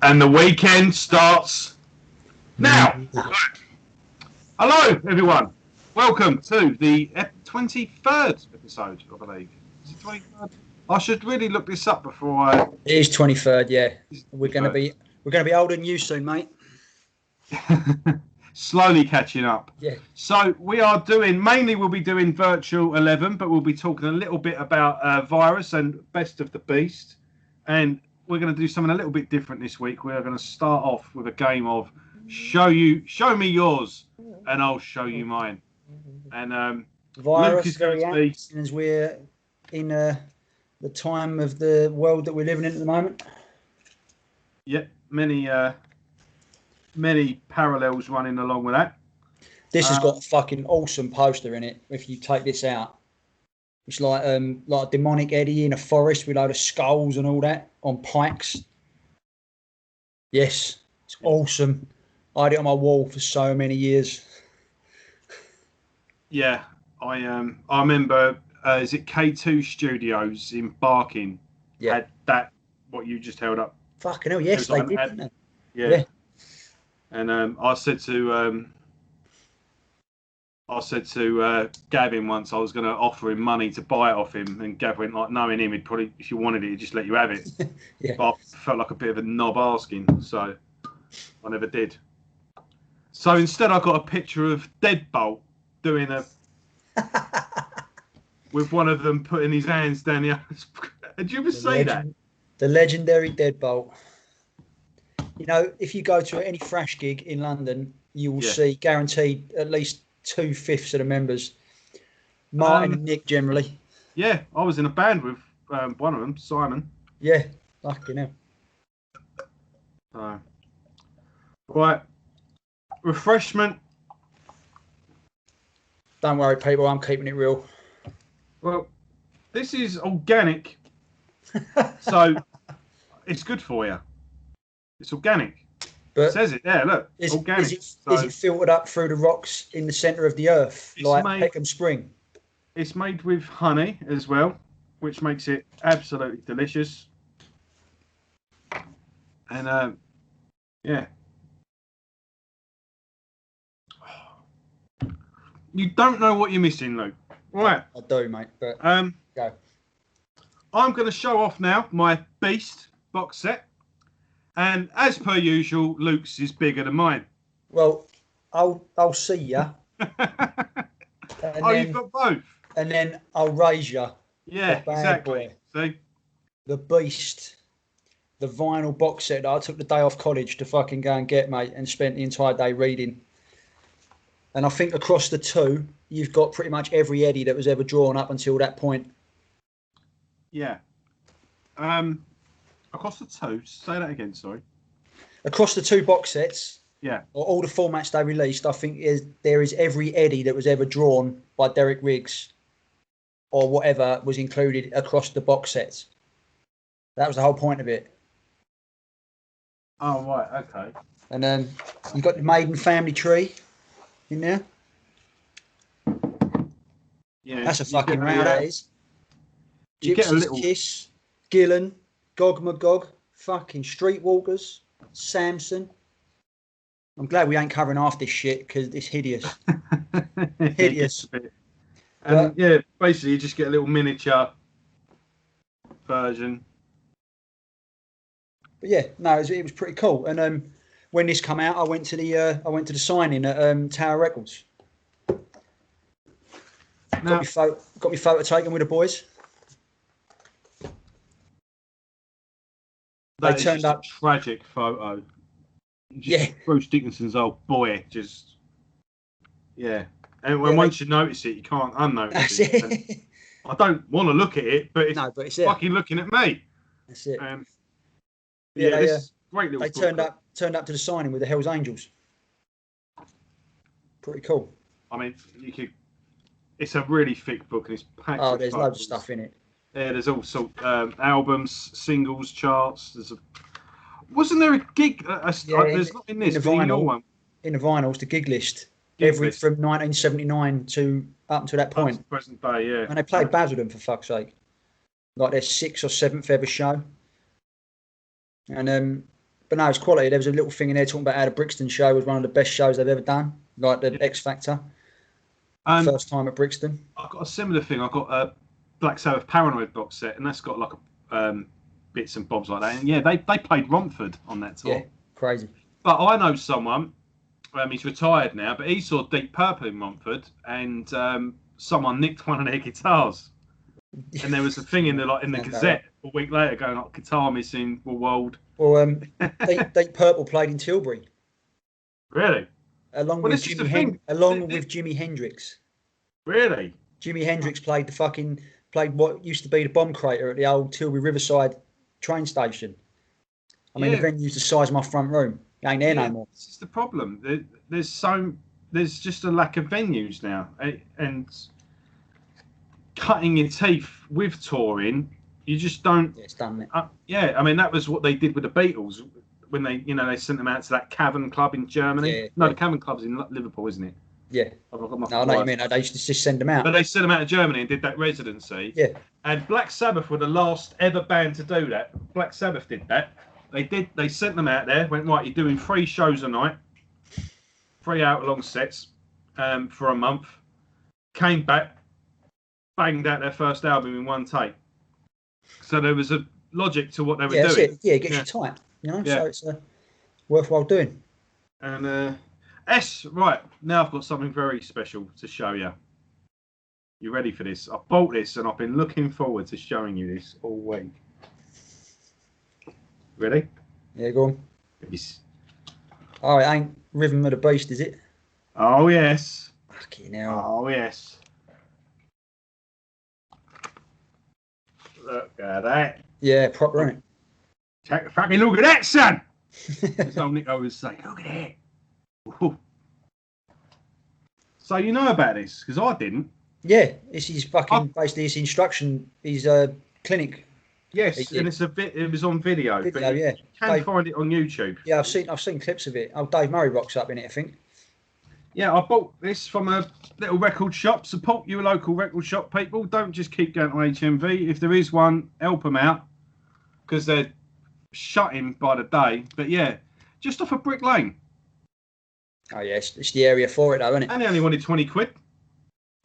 And the weekend starts now. Hello, everyone. Welcome to the 23rd episode, I believe. Is it 23rd? I should really look this up before I... It is 23rd, yeah. We're going to be older than you soon, mate. Slowly catching up. Yeah. So we are doing, mainly we'll be doing Virtual 11, but we'll be talking a little bit about Virus and Best of the Beast. And we're going to do something a little bit different this week. We are going to start off with a game of show me yours, and I'll show you mine. And Virus, Luke is very going to be... apt, as we're in the time of the world that we're living in at the moment. Yeah, many parallels running along with that. This has got a fucking awesome poster in it. If you take this out, it's like a demonic Eddie in a forest with a load of skulls and all that on pikes. Yes, it's awesome. I had it on my wall for so many years. Yeah, I remember. Is it K2 Studios in Barking? Yeah, had that what you just held up. Fucking hell, yes, they did, didn't they? Yeah. And I said to Gavin once I was going to offer him money to buy it off him, and Gavin went, like, knowing him, he'd probably, if you wanted it, he'd just let you have it. Yeah. But I felt like a bit of a knob asking, so I never did. So instead, I got a picture of Deadbolt doing a with one of them putting his hands down the. Did you ever see that? The legendary Deadbolt. You know, if you go to any thrash gig in London, you will see guaranteed at least 2/5 of the members. Martin and Nick generally. Yeah, I was in a band with one of them, Simon. Yeah, fucking hell. Right. Refreshment. Don't worry, people, I'm keeping it real. Well, this is organic, so it's good for you. It's organic. But it says it there, look. Organic. Is it filtered up through the rocks in the centre of the earth, like Peckham Spring? It's made with honey as well, which makes it absolutely delicious. And, yeah. You don't know what you're missing, Luke. Right. I do, mate. But go. I'm going to show off now my Beast box set. And as per usual, Luke's is bigger than mine. Well, I'll see ya. You've got both. And then I'll raise ya. Yeah, exactly. See? The Beast. The vinyl box set that I took the day off college to fucking go and get, mate, and spent the entire day reading. And I think across the two, you've got pretty much every Eddie that was ever drawn up until that point. Yeah. Across the two, say that again, sorry. Across the two box sets, yeah, or all the formats they released, I think there is every Eddie that was ever drawn by Derek Riggs or whatever was included across the box sets. That was the whole point of it. Oh, right, okay. And then you've got the Maiden family tree in there. Yeah, that's a fucking round, that is. You get a little Kiss, Gillen, Gog Magog, fucking Streetwalkers, Samson. I'm glad we ain't covering half this shit because it's hideous. Hideous. And yeah, basically you just get a little miniature version. But yeah, no, it was pretty cool. And when this come out, I went to the signing at Tower Records. Got me photo taken with the boys. That is just a tragic photo. Bruce Dickinson's old boy, just And once you notice it, you can't unnotice it. I don't want to look at it, but it's fucking looking at me. That's it. This great little. They turned up to the signing with the Hells Angels. Pretty cool. I mean, it's a really thick book, and it's packed. Oh, there's loads of stuff in it. Yeah, there's also albums, singles, charts. Wasn't there a gig? There's not in this. In the vinyls, the gig list. From 1979 to up until that point. Up to present day, yeah. And they played Basildon, for fuck's sake. Like their 6th or 7th ever show. And but no, it's quality. There was a little thing in there talking about how the Brixton show was one of the best shows they've ever done, like the X Factor. First time at Brixton. I've got a similar thing. I've got a Black Sabbath Paranoid box set, and that's got like bits and bobs like that. And yeah, they played Romford on that tour. Yeah, crazy. But I know someone. He's retired now, but he saw Deep Purple in Romford, and someone nicked one of their guitars. And there was a thing in the Gazette a week later going like guitar missing, world. Well, Deep Purple played in Tilbury. Really? Along with Jimi Hendrix. Really? Jimi Hendrix played what used to be the bomb crater at the old Tilbury Riverside train station. I mean, the venue's the size of my front room. It ain't there no more. This is the problem. There's just a lack of venues now, and cutting your teeth with touring, you just don't. Yeah, it's done. I mean, that was what they did with the Beatles when they sent them out to that Cavern Club in Germany. The Cavern Club's in Liverpool, isn't it? Yeah. I know what you mean. They used to just send them out. But they sent them out to Germany and did that residency. Yeah. And Black Sabbath were the last ever band to do that. Black Sabbath did that. They sent them out there, went, right, you're doing 3 shows a night, 3 hour-long sets for a month. Came back, banged out their first album in 1 take. So there was a logic to what they were doing. That's it. Yeah, it gets you tight, so it's worthwhile doing. And right, now I've got something very special to show you. You ready for this? I bought this and I've been looking forward to showing you this all week. Ready? Yeah, go on. Yes. Oh, it ain't Rhythm of the Beast, is it? Oh, yes. Fucking hell. Oh, yes. Look at that. Yeah, proper, isn't it? Fucking look at that, son! That's all Nick always say. Look at that. Ooh. So you know about this, because I didn't. Yeah, it's his basically his instruction, his clinic. Yes, and it was on video, but you can find it on YouTube. Yeah, I've seen clips of it. Oh, Dave Murray rocks up in it, I think. Yeah, I bought this from a little record shop. Support your local record shop, people. Don't just keep going to HMV. If there is one, help them out, because they're shutting by the day. But yeah, just off of Brick Lane. Oh yeah, it's the area for it, though, isn't it? And they only wanted 20 quid,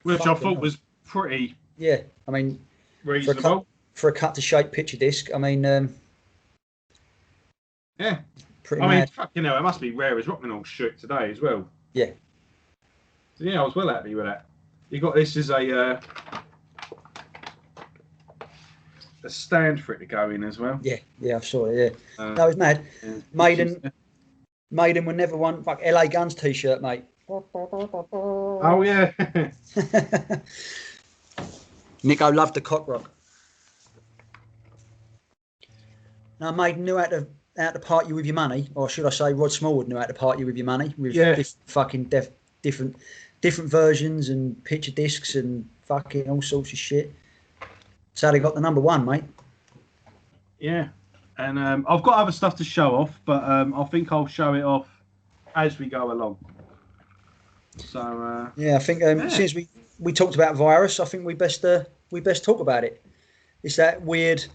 which I thought was pretty. Yeah, I mean, reasonable. For a cut to shape picture disc, I mean, yeah, pretty. I mean, fucking hell, it must be rare as rocking all shit today as well. Yeah. So yeah, I was well happy with that. You got this as a stand for it to go in as well. Yeah, I saw it. Yeah, that was mad. Yeah. Maiden were never one like LA Guns t-shirt, mate. Oh yeah. Nico loved the cock rock. Now, Maiden knew how to part you with your money, or should I say, Rod Smallwood knew how to part you with your money with different versions and picture discs and fucking all sorts of shit. So they got the #1, mate. Yeah, and I've got other stuff to show off, but I think I'll show it off as we go along. So I think since we talked about Virus, I think we best talk about it. It's that weird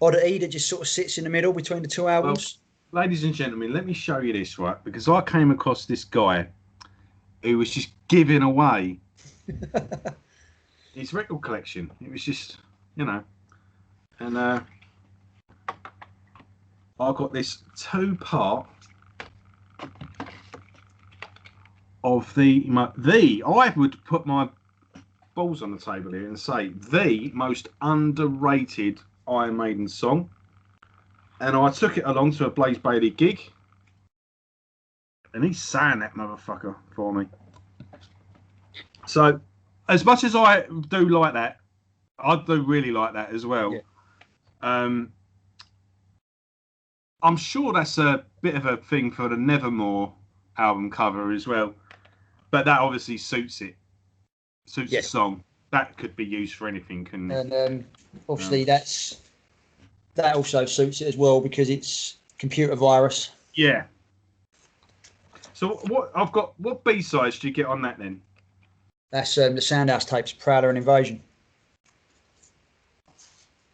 oddity that just sort of sits in the middle between the 2 albums. Well, ladies and gentlemen, let me show you this, right? Because I came across this guy who was just giving away his record collection. It was just, and I got this 2-part of I would put my balls on the table here and say the most underrated Iron Maiden song, and I took it along to a Blaze Bayley gig, and he sang that motherfucker for me. So, as much as I do like that, I do really like that as well. Yeah. I'm sure that's a bit of a thing for the Nevermore album cover as well, but that obviously suits it. Suits the song. That could be used for anything, couldn't it? And obviously that also suits it as well because it's computer virus. Yeah. So what B-sides do you get on that then? That's the Soundhouse tapes, Prowler and Invasion.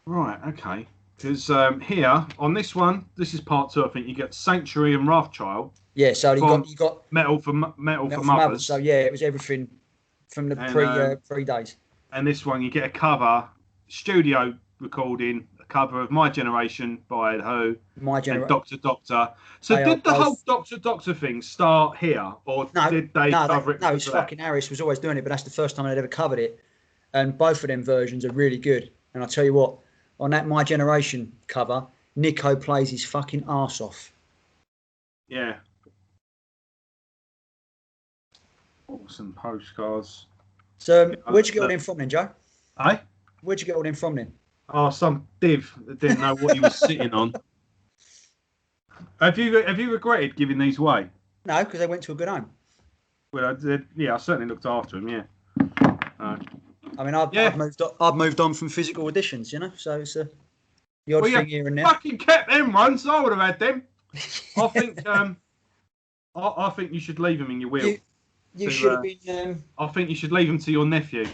Right. Okay. Because here on this one, this is part 2. I think you get Sanctuary and Wrathchild. Yeah, so you got Metal for Mothers. Mothers. So yeah, it was everything from the pre days. And this one, you get a cover, studio recording, a cover of My Generation by Who, and Doctor. So did the whole Doctor thing start here, or did they cover it? No, it's fucking Harris was always doing it, but that's the first time they'd ever covered it. And both of them versions are really good. And I'll tell you what, on that My Generation cover, Nico plays his fucking arse off. Yeah. Some postcards. So, where'd you get all them from then, Joe? Eh? Where'd you get all them from then? Oh, some div that didn't know what he was sitting on. Have you regretted giving these away? No, because they went to a good home. Well, I certainly looked after him. Yeah. I mean, I've moved on from physical editions, you know. So it's the odd thing here and there. Fucking kept them once. I would have had them. I think I think you should leave them in your will. You should have been. I think you should leave them to your nephew,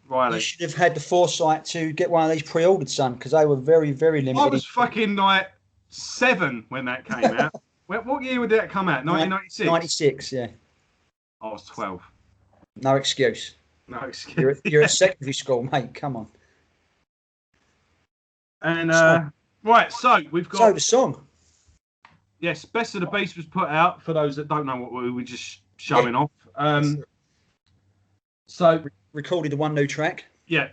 Riley. You should have had the foresight to get one of these pre-ordered, son, because they were very, very limited. I was fucking like 7 when that came out. What year would that come out? 1996. 96, yeah. I was 12. No excuse. No excuse. You're at secondary school, mate. Come on. And right, so we've got. So the song. Yes, Best of the Beast was put out for those that don't know what we were just showing off. So recorded the one new track. Yeah,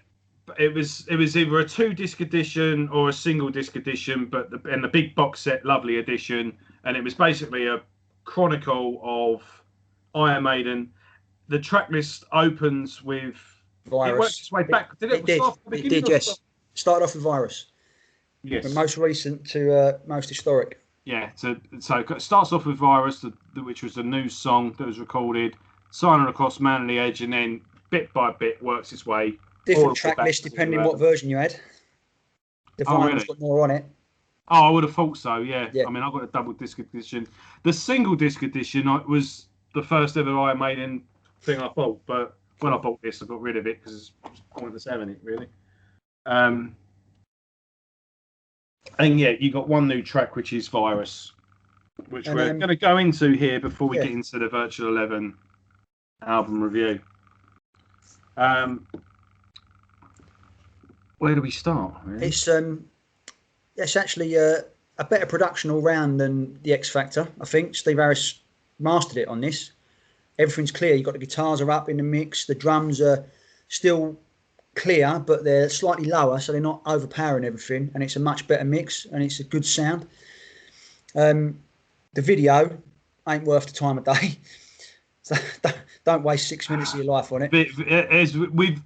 it was either a 2-disc edition or a single disc edition, but the big box set, lovely edition, and it was basically a chronicle of Iron Maiden. The track list opens with Virus. It works its way back. Did it? It did. Yes. Started off with Virus. Yes. From most recent to most historic. Yeah. So it starts off with Virus, which was a new song that was recorded, Sign Across Man on the Edge, and then bit by bit works its way. Different track list depending what version you had. The Virus got more on it. Oh, I would have thought so. Yeah. I mean, I got a double disc edition. The single disc edition was the first ever Iron Maiden thing I bought, but when I bought this, I got rid of it because it's pointless having it, really. And yeah, you got one new track, which is Virus, which we're going to go into here before we get into the Virtual 11 album review. Where do we start? Really? It's actually a better production all round than the X Factor. I think Steve Harris mastered it on this. Everything's clear. You've got the guitars are up in the mix. The drums are still clear, but they're slightly lower, so they're not overpowering everything. And it's a much better mix, and it's a good sound. The video ain't worth the time of day. So don't waste 6 minutes of your life on it. As we've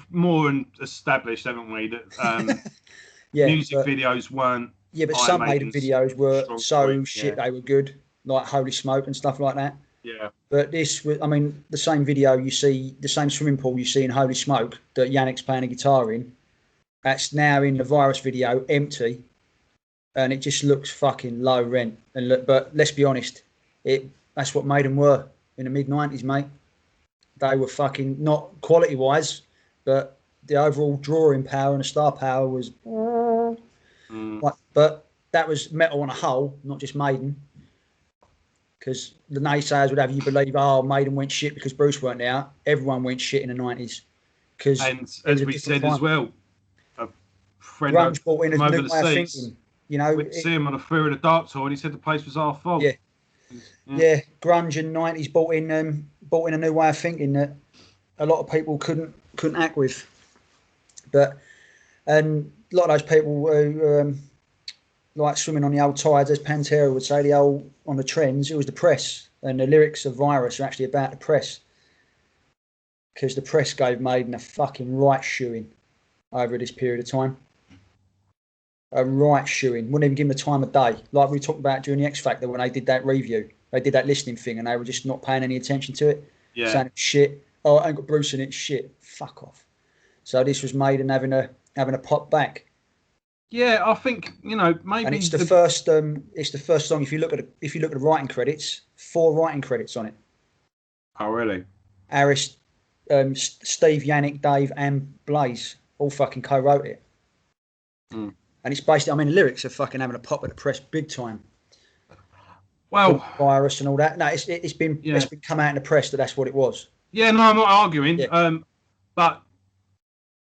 more established, haven't we, that music videos weren't. Yeah, but some Maiden videos were shit. They were good, like Holy Smoke and stuff like that. Yeah. But this was, I mean, the same video you see, the same swimming pool you see in Holy Smoke that Yannick's playing a guitar in, that's now in the Virus video empty, and it just looks fucking low rent. But let's be honest, that's what Maiden were in the mid-90s, mate. They were fucking, not quality-wise, but the overall drawing power and the star power was... But that was metal on a whole, not just Maiden. Because the naysayers would have you believe, Maiden went shit because Bruce weren't there. Everyone went shit in the 90s. And as we said as well, a friend Grunge brought in a over new the way of seats. thinking. You know, we'd see him on a Fear of the Dark tour, and he said the place was our fault. Yeah, grunge and 90s brought in a new way of thinking that a lot of people couldn't act with. And a lot of those people who like swimming on the old tides, as Pantera would say, on the trends, it was the press. And the lyrics of Virus are actually about the press. Because the press gave Maiden a fucking right shoeing over this period of time. A right shoeing. Wouldn't even give them the time of day. Like we talked about during the X Factor when they did that review. They did that listening thing and they were just not paying any attention to it. Yeah. Saying it's shit. Oh, I ain't got Bruce in it. Shit. Fuck off. So this was Maiden having a pop back. Yeah, I think maybe. And it's the first song. If you look at the writing credits, 4 writing credits on it. Oh really? Harris, Steve, Yannick, Dave, and Blaze all fucking co-wrote it. And it's basically, I mean, lyrics are fucking having a pop at the press big time. Well, virus and all that. No, it's been come out in the press that's what it was. Yeah, no, I'm not arguing. Yeah. But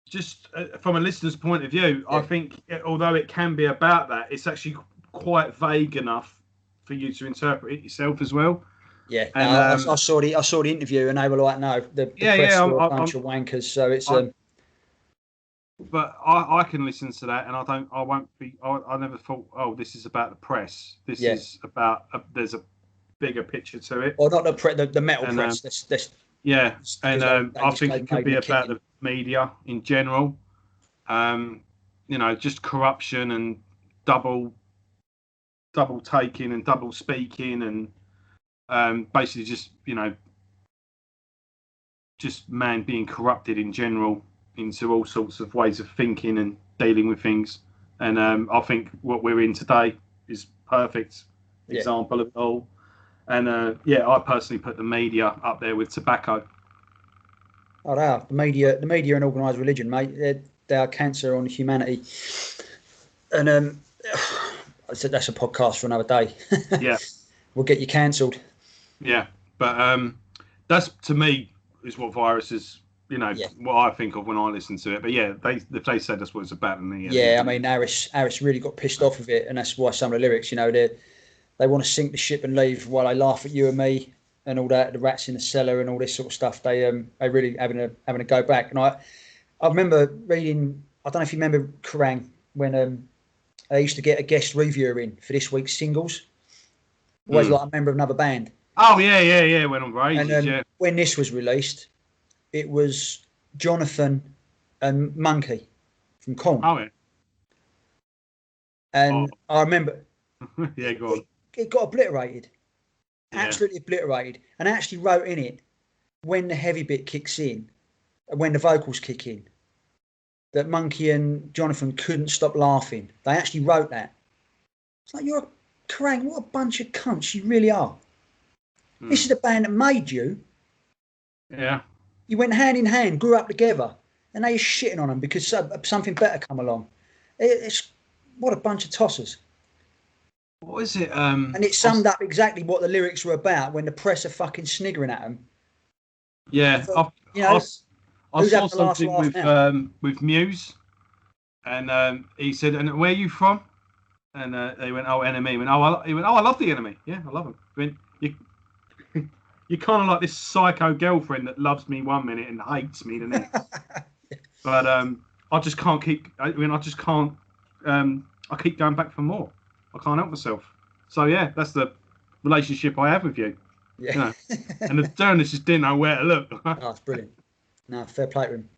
just from a listener's point of view, I think although it can be about that, it's actually quite vague enough for you to interpret it yourself as well. Yeah, and I saw the interview, and they were like, "No, the press were a bunch of wankers." So it's. But I can listen to that, and I won't be. I never thought, oh, this is about the press. This is about. There's a bigger picture to it. Or not the metal press. I think it could be about the media in general. Just corruption and double taking and double speaking and basically just man being corrupted in general into all sorts of ways of thinking and dealing with things. And I think what we're in today is perfect example of it all. And I personally put the media up there with tobacco. Oh, they are. The media and organised religion, mate. They are cancer on humanity. And that's a podcast for another day. Yeah. We'll get you cancelled. Yeah. But that's, to me, is what virus is, what I think of when I listen to it. But yeah, they said that's what it's about. And I mean, Harris really got pissed off with it. And that's why some of the lyrics, they want to sink the ship and leave while they laugh at you and me and all that, the rats in the cellar and all this sort of stuff. They really having a go back. And I remember reading, I don't know if you remember Kerrang, when I used to get a guest reviewer in for this week's singles. Always like a member of another band. Oh, yeah, went on for ages, and when this was released, it was Jonathan and Monkey from Korn. Oh, yeah. And I remember... Yeah, go on. It got obliterated. Absolutely obliterated. And I actually wrote in it, when the heavy bit kicks in, when the vocals kick in, that Monkey and Jonathan couldn't stop laughing. They actually wrote that. It's like, you're a Kerrang, what a bunch of cunts you really are. This is the band that made you. Yeah. You went hand in hand, grew up together, and now you're shitting on them because something better come along. It's what a bunch of tossers. What is it? And it summed up exactly what the lyrics were about when the press are fucking sniggering at them. Yeah, I saw something with Muse, and he said, "And where are you from?" And they went, "Oh, Enemy." He went, I love the Enemy. Yeah, I love them. I mean, you're kind of like this psycho girlfriend that loves me one minute and hates me the next. But I just can't keep. I keep going back for more. I can't help myself. So yeah, that's the relationship I have with you. Yeah. And the journalists just didn't know where to look. Oh, it's brilliant. No, fair play to him.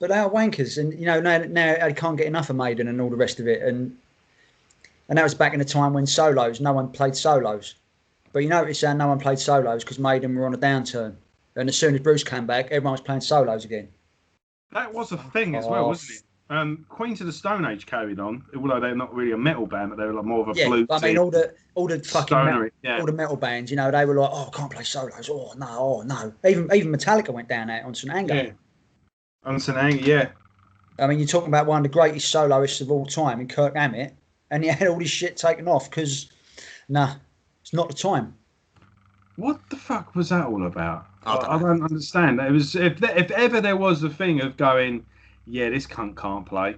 But they are wankers, and now I can't get enough of Maiden and all the rest of it. And that was back in the time when no one played solos. But you notice how no one played solos because Maiden were on a downturn. And as soon as Bruce came back, everyone was playing solos again. That was a thing as well, wasn't it? Queens of the Stone Age carried on, although they're not really a metal band, but they were like more of a blues. I mean, all the fucking all the metal bands, they were like, oh, I can't play solos. Oh no. Even Metallica went down there on St. Anger. Yeah. On St. Anger, yeah. I mean, you're talking about one of the greatest soloists of all time in Kirk Hammett, and he had all this shit taken off because, it's not the time. What the fuck was that all about? I don't understand. It was if ever there was a thing of going, yeah, this cunt can't play.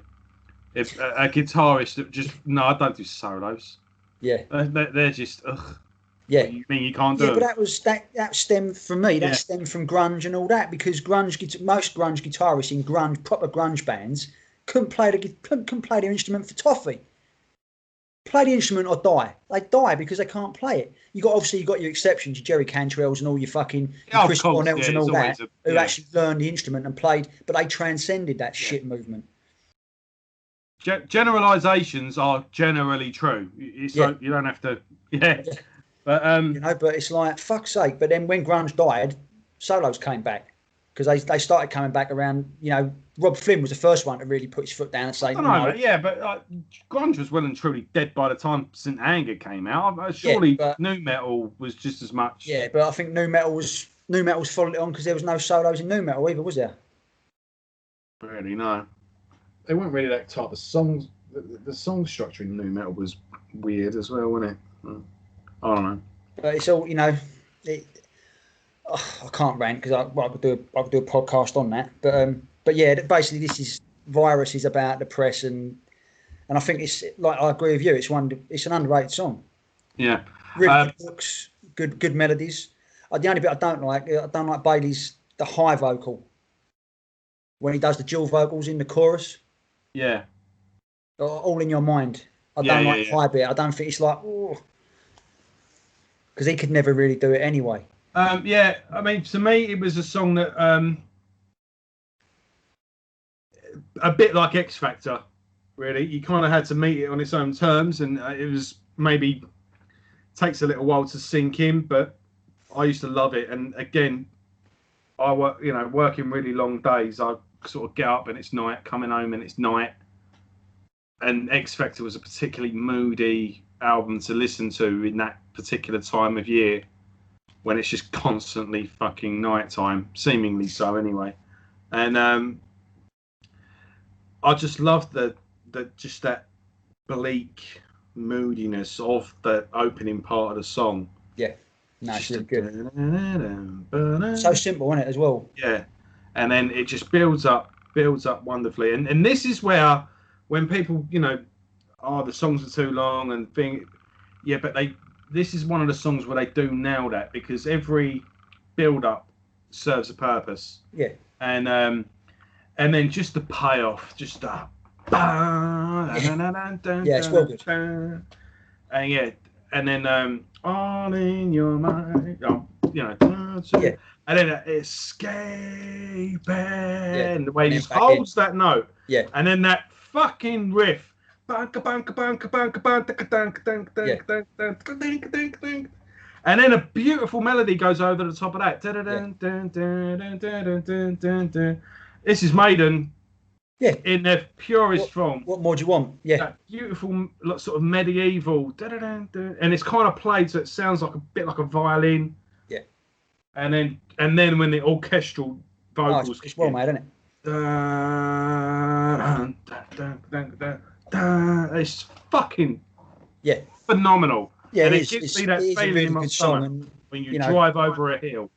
If a guitarist that just I don't do solos. Yeah, they're just ugh. Yeah, you mean you can't do it? But that stemmed from me. That stemmed from grunge and all that because most grunge guitarists in proper grunge bands couldn't play their instrument for toffee. Play the instrument or die. They die because they can't play it. You got your exceptions, your Jerry Cantrells and all your fucking Chris Cornells and all that, who actually learned the instrument and played, but they transcended that shit movement. Generalizations are generally true. You don't have to, But but it's like fuck's sake. But then when grunge died, solos came back because they started coming back around. Rob Flynn was the first one to really put his foot down and say, no. But grunge was well and truly dead by the time St. Anger came out. Surely nu metal was just as much. Yeah, but I think nu metal's followed it on because there was no solos in nu metal either, was there? Really, no. They weren't really that type of songs. the song structure in nu metal was weird as well, wasn't it? I don't know. But it's all, I can't rant because I could do a podcast on that. But yeah, basically this is Virus is about the press and I think it's like I agree with you. It's an underrated song. Yeah, really good hooks, good melodies. The only bit I don't like Bailey's the high vocal when he does the dual vocals in the chorus. Yeah, all in your mind. I don't like high bit. I don't think it's like because he could never really do it anyway. Yeah, I mean, to me, it was a song that a bit like X Factor. Really, you kind of had to meet it on its own terms, and it was maybe takes a little while to sink in, but I used to love it. And again, I work, working really long days. I sort of get up and it's night, coming home and it's night. And X Factor was a particularly moody album to listen to in that particular time of year, when it's just constantly fucking nighttime, seemingly so anyway. And I just loved that bleak moodiness of the opening part of the song. Yeah, no, it's really good. So simple, isn't it, as well? Yeah, and then it just builds up wonderfully. And this is where, when people, the songs are too long and think, yeah, but this is one of the songs where they do nail that, because every build up serves a purpose. Yeah, and then just the payoff, just the. Yeah, it's well good. And then all in your mind, and then escaping, the way he holds that note, and then that fucking riff, and then a beautiful melody goes over the top of that. This is Maiden. Yeah, in their purest form. What more do you want? Yeah, that beautiful sort of medieval, and it's kind of played so it sounds like a bit like a violin. Yeah, and then when the orchestral vocals, it's well made, isn't it? It's fucking phenomenal. Yeah, and it gives me that feeling in my stomach when you drive over a hill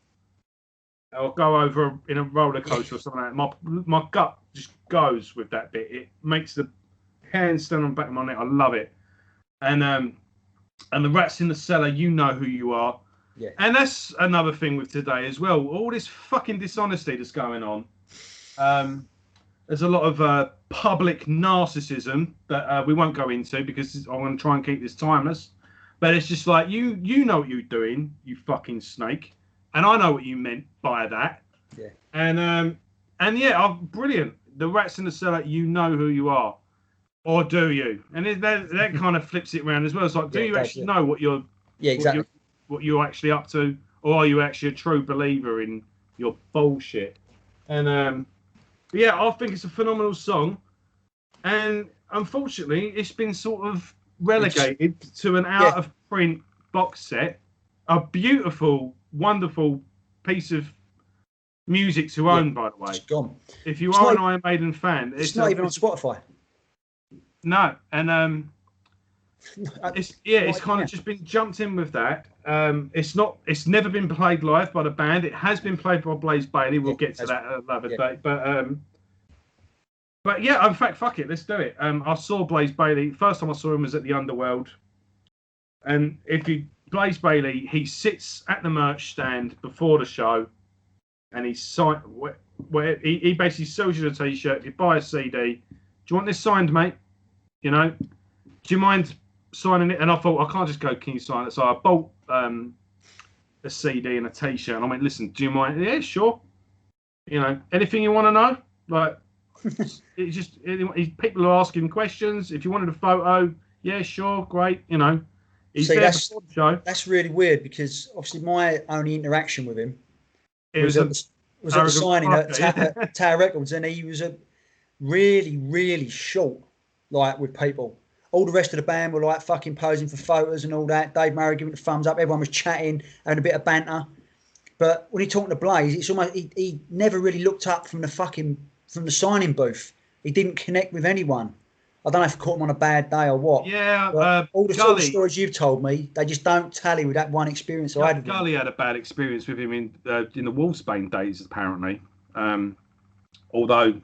or go over in a roller coaster or something like that. My gut just goes with that bit. It makes the hands stand on the back of my neck. I love it. And the Rats in the Cellar, you know who you are. Yeah. And that's another thing with today as well. All this fucking dishonesty that's going on. There's a lot of public narcissism that we won't go into because I want to try and keep this timeless. But it's just like, you know what you're doing, you fucking snake. And I know what you meant by that. Yeah. And yeah, brilliant. The Rats in the Cellar, you know who you are. Or do you? And that kind of flips it around as well. It's like, do you actually know what you're what you're actually up to? Or are you actually a true believer in your bullshit? And yeah, I think it's a phenomenal song. And unfortunately, it's been sort of relegated to an out-of-print box set. A beautiful, wonderful piece of music to own, by the way. It's gone. If you are an Iron Maiden fan, it's not even on Spotify. No, and it's kind of just been jumped in with that. It's never been played live by the band. It has been played by Blaze Bayley. We'll get to that another day. But yeah, in fact, fuck it, let's do it. I saw Blaze Bayley. First time I saw him was at the Underworld, and Blaze Bayley, he sits at the merch stand before the show, and he basically sells you a T-shirt. You buy a CD. Do you want this signed, mate? Do you mind signing it? And I thought, I can't just go, can you sign it? So I bought a CD and a T-shirt, and I went, listen, do you mind? Yeah, sure. Anything you want to know? Like, it's just people are asking questions. If you wanted a photo, yeah, sure, great. He's there before the show. That's really weird because obviously my only interaction with him was at the signing at Tower Records, and he was a really, really short, like, with people. All the rest of the band were like fucking posing for photos and all that. Dave Murray giving the thumbs up. Everyone was chatting, having a bit of banter. But when he talked to Blaze, it's almost he never really looked up from the signing booth. He didn't connect with anyone. I don't know if I caught him on a bad day or what. Yeah, all the sort of stories you've told me, they just don't tally with that one experience I had with him. Gully had a bad experience with him in the Wolfsbane days, apparently. Although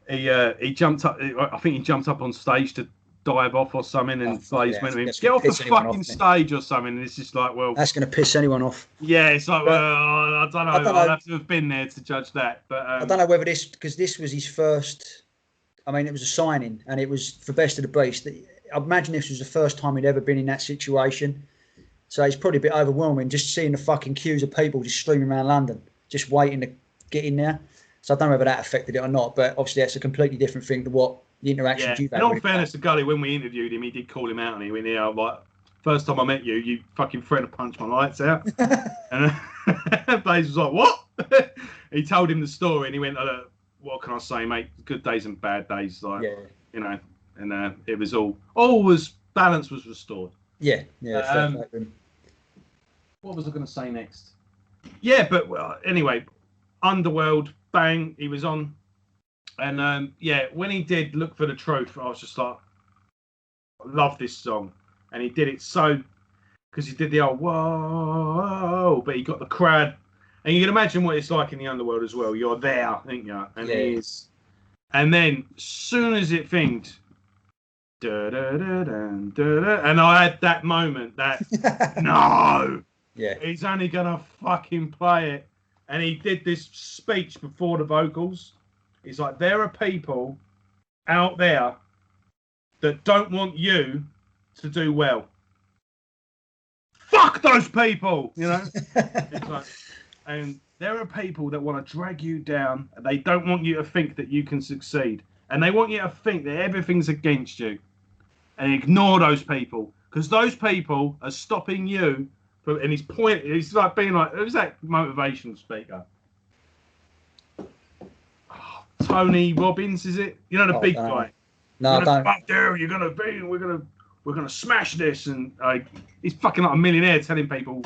he jumped up, I think he jumped up on stage to dive off or something, and Blaze went to him, "Get off the fucking stage" or something. And it's just like, well, that's going to piss anyone off. Yeah, it's like, well, I don't know. I'd have to have been there to judge that. But I don't know whether because this was his first. I mean, it was a signing, and it was for Best of the Beast. I imagine this was the first time he'd ever been in that situation. So it's probably a bit overwhelming just seeing the fucking queues of people just streaming around London, just waiting to get in there. So I don't know whether that affected it or not, but obviously that's a completely different thing to what the interactions you've had. In all fairness to Gully, when we interviewed him, he did call him out, and he went, "Yeah, like, first time I met you, you fucking threatened to punch my lights out." And Blaze was like, "What?" He told him the story, and he went, "What can I say, mate? Good days and bad days, like, you know." And it was balance was restored. Yeah. What was I going to say next? Yeah, but anyway, Underworld, bang, he was on. And when he did Look for the Truth, I was just like, I love this song. And he did it because he did the old whoa, but he got the crowd. And you can imagine what it's like in the Underworld as well. You're there, ain't you? And he is. And then, soon as it thinged, and I had that moment that, no, he's only going to fucking play it. And he did this speech before the vocals. He's like, there are people out there that don't want you to do well. Fuck those people, you know? It's like, and there are people that want to drag you down, and they don't want you to think that you can succeed. And they want you to think that everything's against you. And ignore those people. Because those people are stopping you from, and he's like being like, who's that motivational speaker? Tony Robbins, is it? You know, the big guy. No, I don't. Up there, you're gonna be. We're gonna smash this, and he's fucking like a millionaire telling people.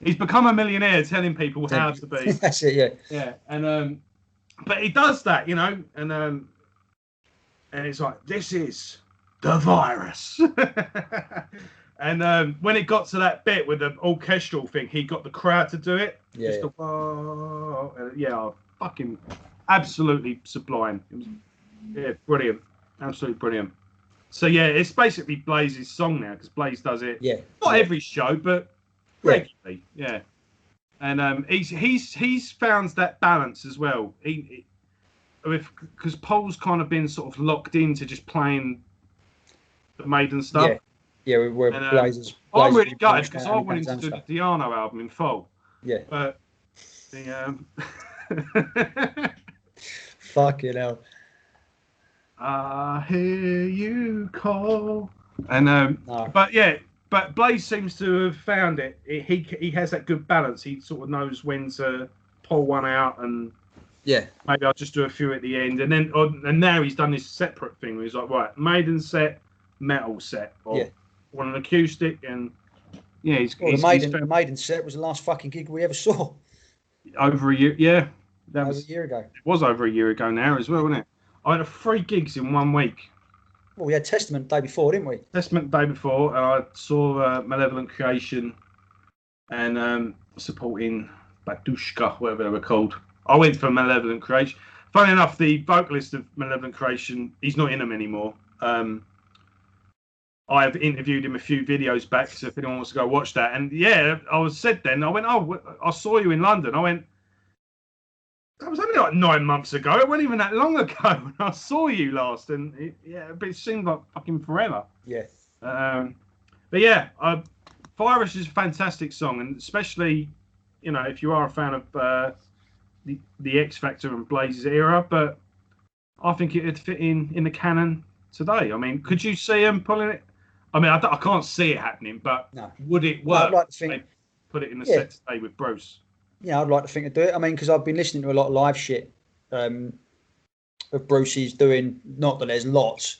He's become a millionaire telling people how to be. That's it, yeah. Yeah, and but he does that, you know, and it's like, this is the virus. And when it got to that bit with the orchestral thing, he got the crowd to do it. Yeah. Fucking absolutely sublime. It was, brilliant, absolutely brilliant. So it's basically Blaze's song now, because Blaze does it. Yeah. Not every show, but regularly. Yeah. And he's found that balance as well. Because Paul's kind of been sort of locked into just playing the Maiden stuff. Yeah, we're Blazers. I'm really gutted because I wanted to do the Diano album in full. Yeah. But the fucking hell. I hear you call. And no. But Blaze seems to have found it. He has that good balance. He sort of knows when to pull one out, and maybe I'll just do a few at the end, and then and now he's done this separate thing where he's like, right, Maiden set, metal set, or one an acoustic, and the Maiden set was the last fucking gig we ever saw. Over a year, yeah. That was a year ago. It was over a year ago now as well, wasn't it? I had 3 gigs in 1 week. Well, we had Testament the day before, didn't we? Testament the day before, and I saw Malevolent Creation and supporting Badushka, whatever they were called. I went for Malevolent Creation. Funny enough, the vocalist of Malevolent Creation, he's not in them anymore. I've interviewed him a few videos back, so if anyone wants to go watch that. And I was said then, I went, I saw you in London. I went, that was only like 9 months ago. It wasn't even that long ago when I saw you last. And it seemed like fucking forever. Yeah. But Virus is a fantastic song. And especially, you know, if you are a fan of the X Factor and Blaze's era. But I think it would fit in the canon today. I mean, could you see him pulling it? I mean, I can't see it happening, but would it work? I'd like to think, put it in the set today with Bruce. Yeah, I'd like to think to do it. I mean, because I've been listening to a lot of live shit of Bruce's doing, not that there's lots,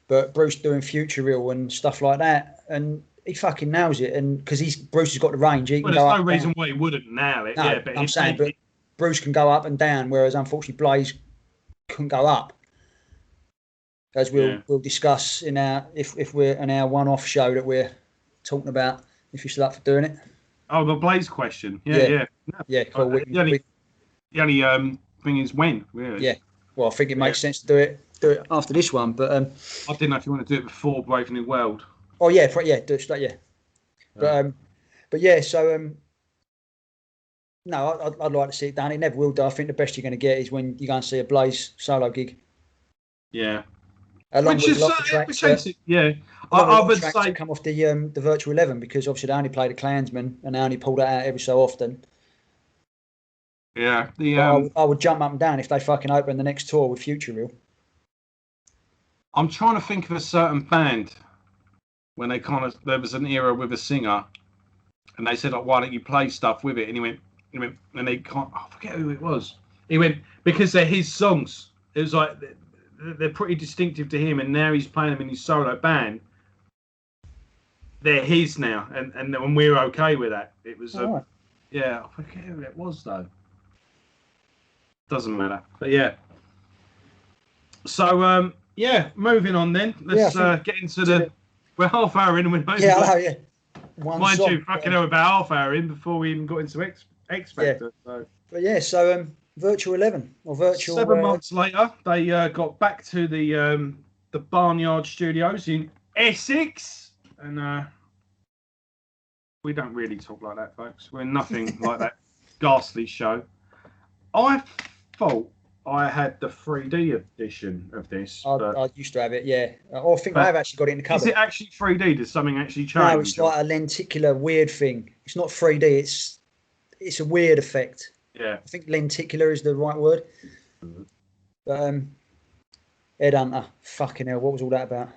but Bruce doing Future Real and stuff like that. And he fucking nails it. And because Bruce has got the range. He can there's no reason why he wouldn't nail it. No, but I'm saying, but Bruce can go up and down, whereas unfortunately Blaze couldn't go up. as we'll discuss in our if we're in our one-off show that we're talking about. If you're still up for doing it. Oh, the Blaze question. Yeah. Cool. The only thing is when. Really. Yeah. Well, I think it makes sense to do it after this one, but I didn't know if you want to do it before Brave New World. Oh yeah, do it straight. Yeah. But yeah. So no, I'd like to see it done. It never will do. I think the best you're going to get is when you go and see a Blaze solo gig. Yeah. Along with a lot of tracks. I would say that come off the Virtual 11 because obviously they only play the Klansman and they only pull that out every so often. Yeah. I would jump up and down if they fucking open the next tour with Future Real. I'm trying to think of a certain band when there was an era with a singer and they said, like, why don't you play stuff with it? And he went, and they can't, I forget who it was. He went, because they're his songs. It was like, they're pretty distinctive to him, and now he's playing them in his solo band. They're his now, and we're okay with that. It was, I forget who it was though. Doesn't matter, but yeah. So moving on then. Let's get into we're half hour in and we're mind you, fucking hell, about half hour in before we even got into X Factor. So. But yeah, so Virtual 11 or Virtual 7 months later, they got back to the Barnyard Studios in Essex, and we don't really talk like that, folks. We're nothing like that ghastly show. I thought I had the 3D edition of this. I used to have it, yeah. I think I've actually got it in the cupboard. Is it actually 3D? Does something actually change? No, it's like a lenticular weird thing. It's not 3D. It's a weird effect. Yeah. I think lenticular is the right word. But Headhunter, fucking hell, what was all that about?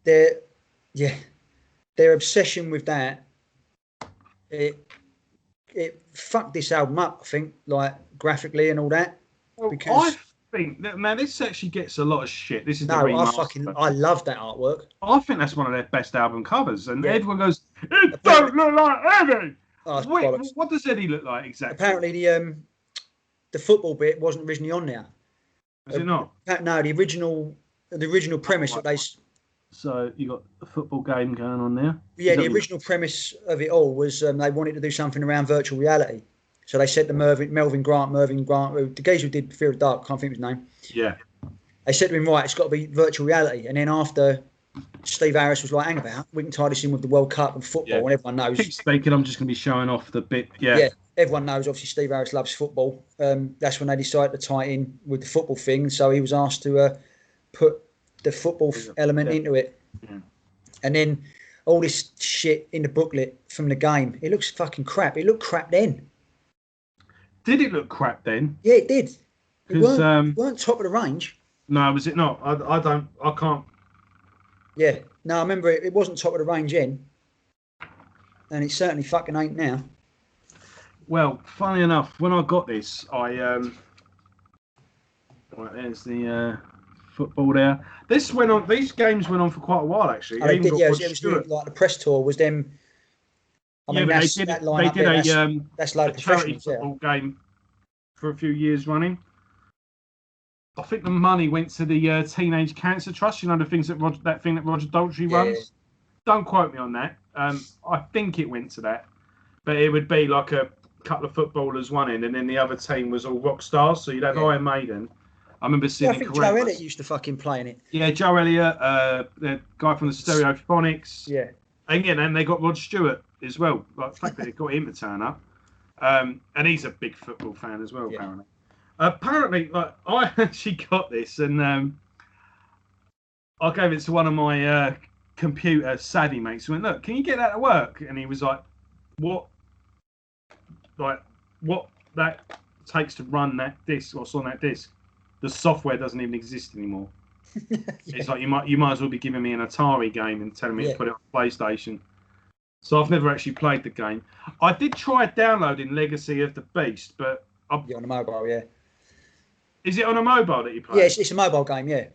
Their obsession with that, it fucked this album up, I think, like graphically and all that. Well, because I think that, man, this actually gets a lot of shit. This is the remaster. I love that artwork. I think that's one of their best album covers, and everyone goes, "It don't look like Eddie." Wait, what does Eddie look like exactly? Apparently, the football bit wasn't originally on there. Is it not? No, the original premise that they. So you got a football game going on there. Yeah, the original premise of it all was they wanted to do something around virtual reality. So they said to Melvin Grant, the geezer who did Fear of the Dark, can't think of his name. Yeah. They said to him, right, it's got to be virtual reality. And then after Steve Harris was like, hang about, we can tie this in with the World Cup and football, and everyone knows. Keep speaking, I'm just going to be showing off the bit. Yeah, everyone knows, obviously, Steve Harris loves football. That's when they decided to tie in with the football thing. So he was asked to put the football element into it. Yeah. And then all this shit in the booklet from the game, it looks fucking crap. It looked crap then. Did it look crap then? Yeah, it did. It weren't top of the range. No, was it not? I can't. Yeah, no, I remember it wasn't top of the range in, and it certainly fucking ain't now. Well, funny enough, when I got this, there's the football there. This went on. These games went on for quite a while, actually. It did, it was like the press tour was them. I mean, they did a charity football game for a few years running. I think the money went to the Teenage Cancer Trust. You know, the things that Roger Daltrey runs. Don't quote me on that. I think it went to that, but it would be like a couple of footballers one end, and then the other team was all rock stars. So you'd have Iron Maiden. I remember seeing. I think Joe Elliott used to fucking play in it. Yeah, Joe Elliott, the guy from the Stereophonics. Yeah. And they got Rod Stewart as well. Like the fact that they got him to turn up, and he's a big football fan as well. Apparently. Apparently, like, I actually got this, and I gave it to one of my computer savvy mates. Who went, look, can you get that to work? And he was like, what? Like, what that takes to run that disc? What's on that disc? The software doesn't even exist anymore. It's like you might as well be giving me an Atari game and telling me to put it on PlayStation. So I've never actually played the game. I did try downloading Legacy of the Beast, but on a mobile, yeah. Is it on a mobile that you play? Yeah, it's a mobile game, yeah.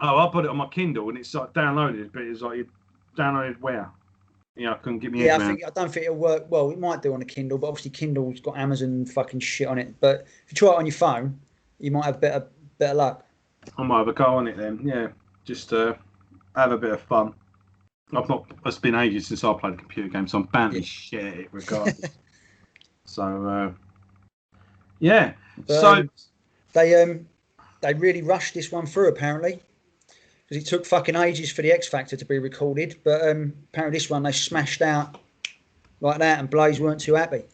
Oh, I put it on my Kindle and it's like downloaded, but it's like you downloaded where? I couldn't give me. I don't think it'll work. Well, it might do on a Kindle, but obviously Kindle's got Amazon fucking shit on it. But if you try it on your phone, you might have better luck. I might have a go on it then. Yeah, just have a bit of fun. It's been ages since I played a computer game, so I'm bound to be shit at it regardless. So, yeah. But, so they really rushed this one through apparently, because it took fucking ages for the X Factor to be recorded. But apparently this one they smashed out like that, and Blaze weren't too happy.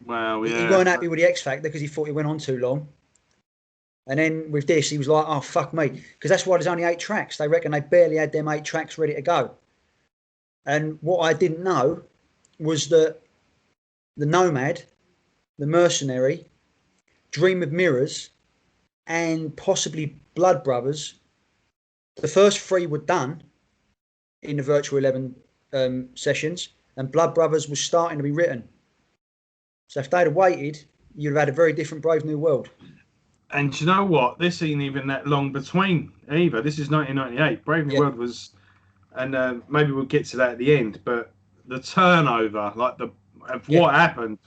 Well, yeah. He weren't happy with the X Factor because he thought it went on too long. And then with this, he was like, "Oh fuck me," because that's why there's only 8 tracks. They reckon they barely had them 8 tracks ready to go. And what I didn't know was that the Nomad, the Mercenary, Dream of Mirrors, and possibly Blood Brothers, the first 3 were done in the Virtual 11 sessions, and Blood Brothers was starting to be written. So if they'd have waited, you'd have had a very different Brave New World. And do you know what? This ain't even that long between either. This is 1998. Brave New World was, and maybe we'll get to that at the end, but the turnover, like what happened.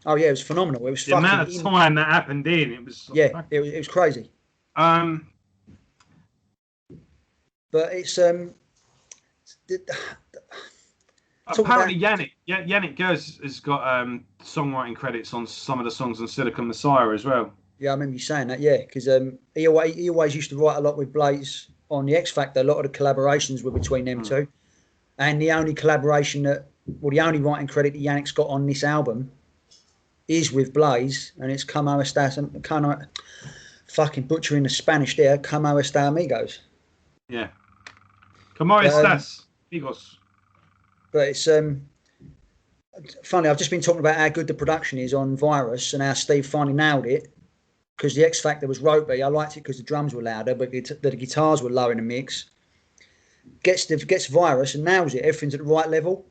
Oh yeah, it was phenomenal. It was the amount of time that happened in. It was it was crazy. But it's apparently Yannick Gers has got songwriting credits on some of the songs on Silicon Messiah as well. Yeah, I remember you saying that. Yeah, because he always used to write a lot with Blaze on the X Factor. A lot of the collaborations were between them two, and the only collaboration the only writing credit that Yannick's got on this album is with Blaze, and it's Como Estas, fucking butchering the Spanish there, Como Estas Amigos. Yeah. Como Estas Amigos. But it's funny, I've just been talking about how good the production is on Virus and how Steve finally nailed it, because the X Factor was ropey. I liked it because the drums were louder, but the guitars were low in the mix. Gets Virus and nails it. Everything's at the right level.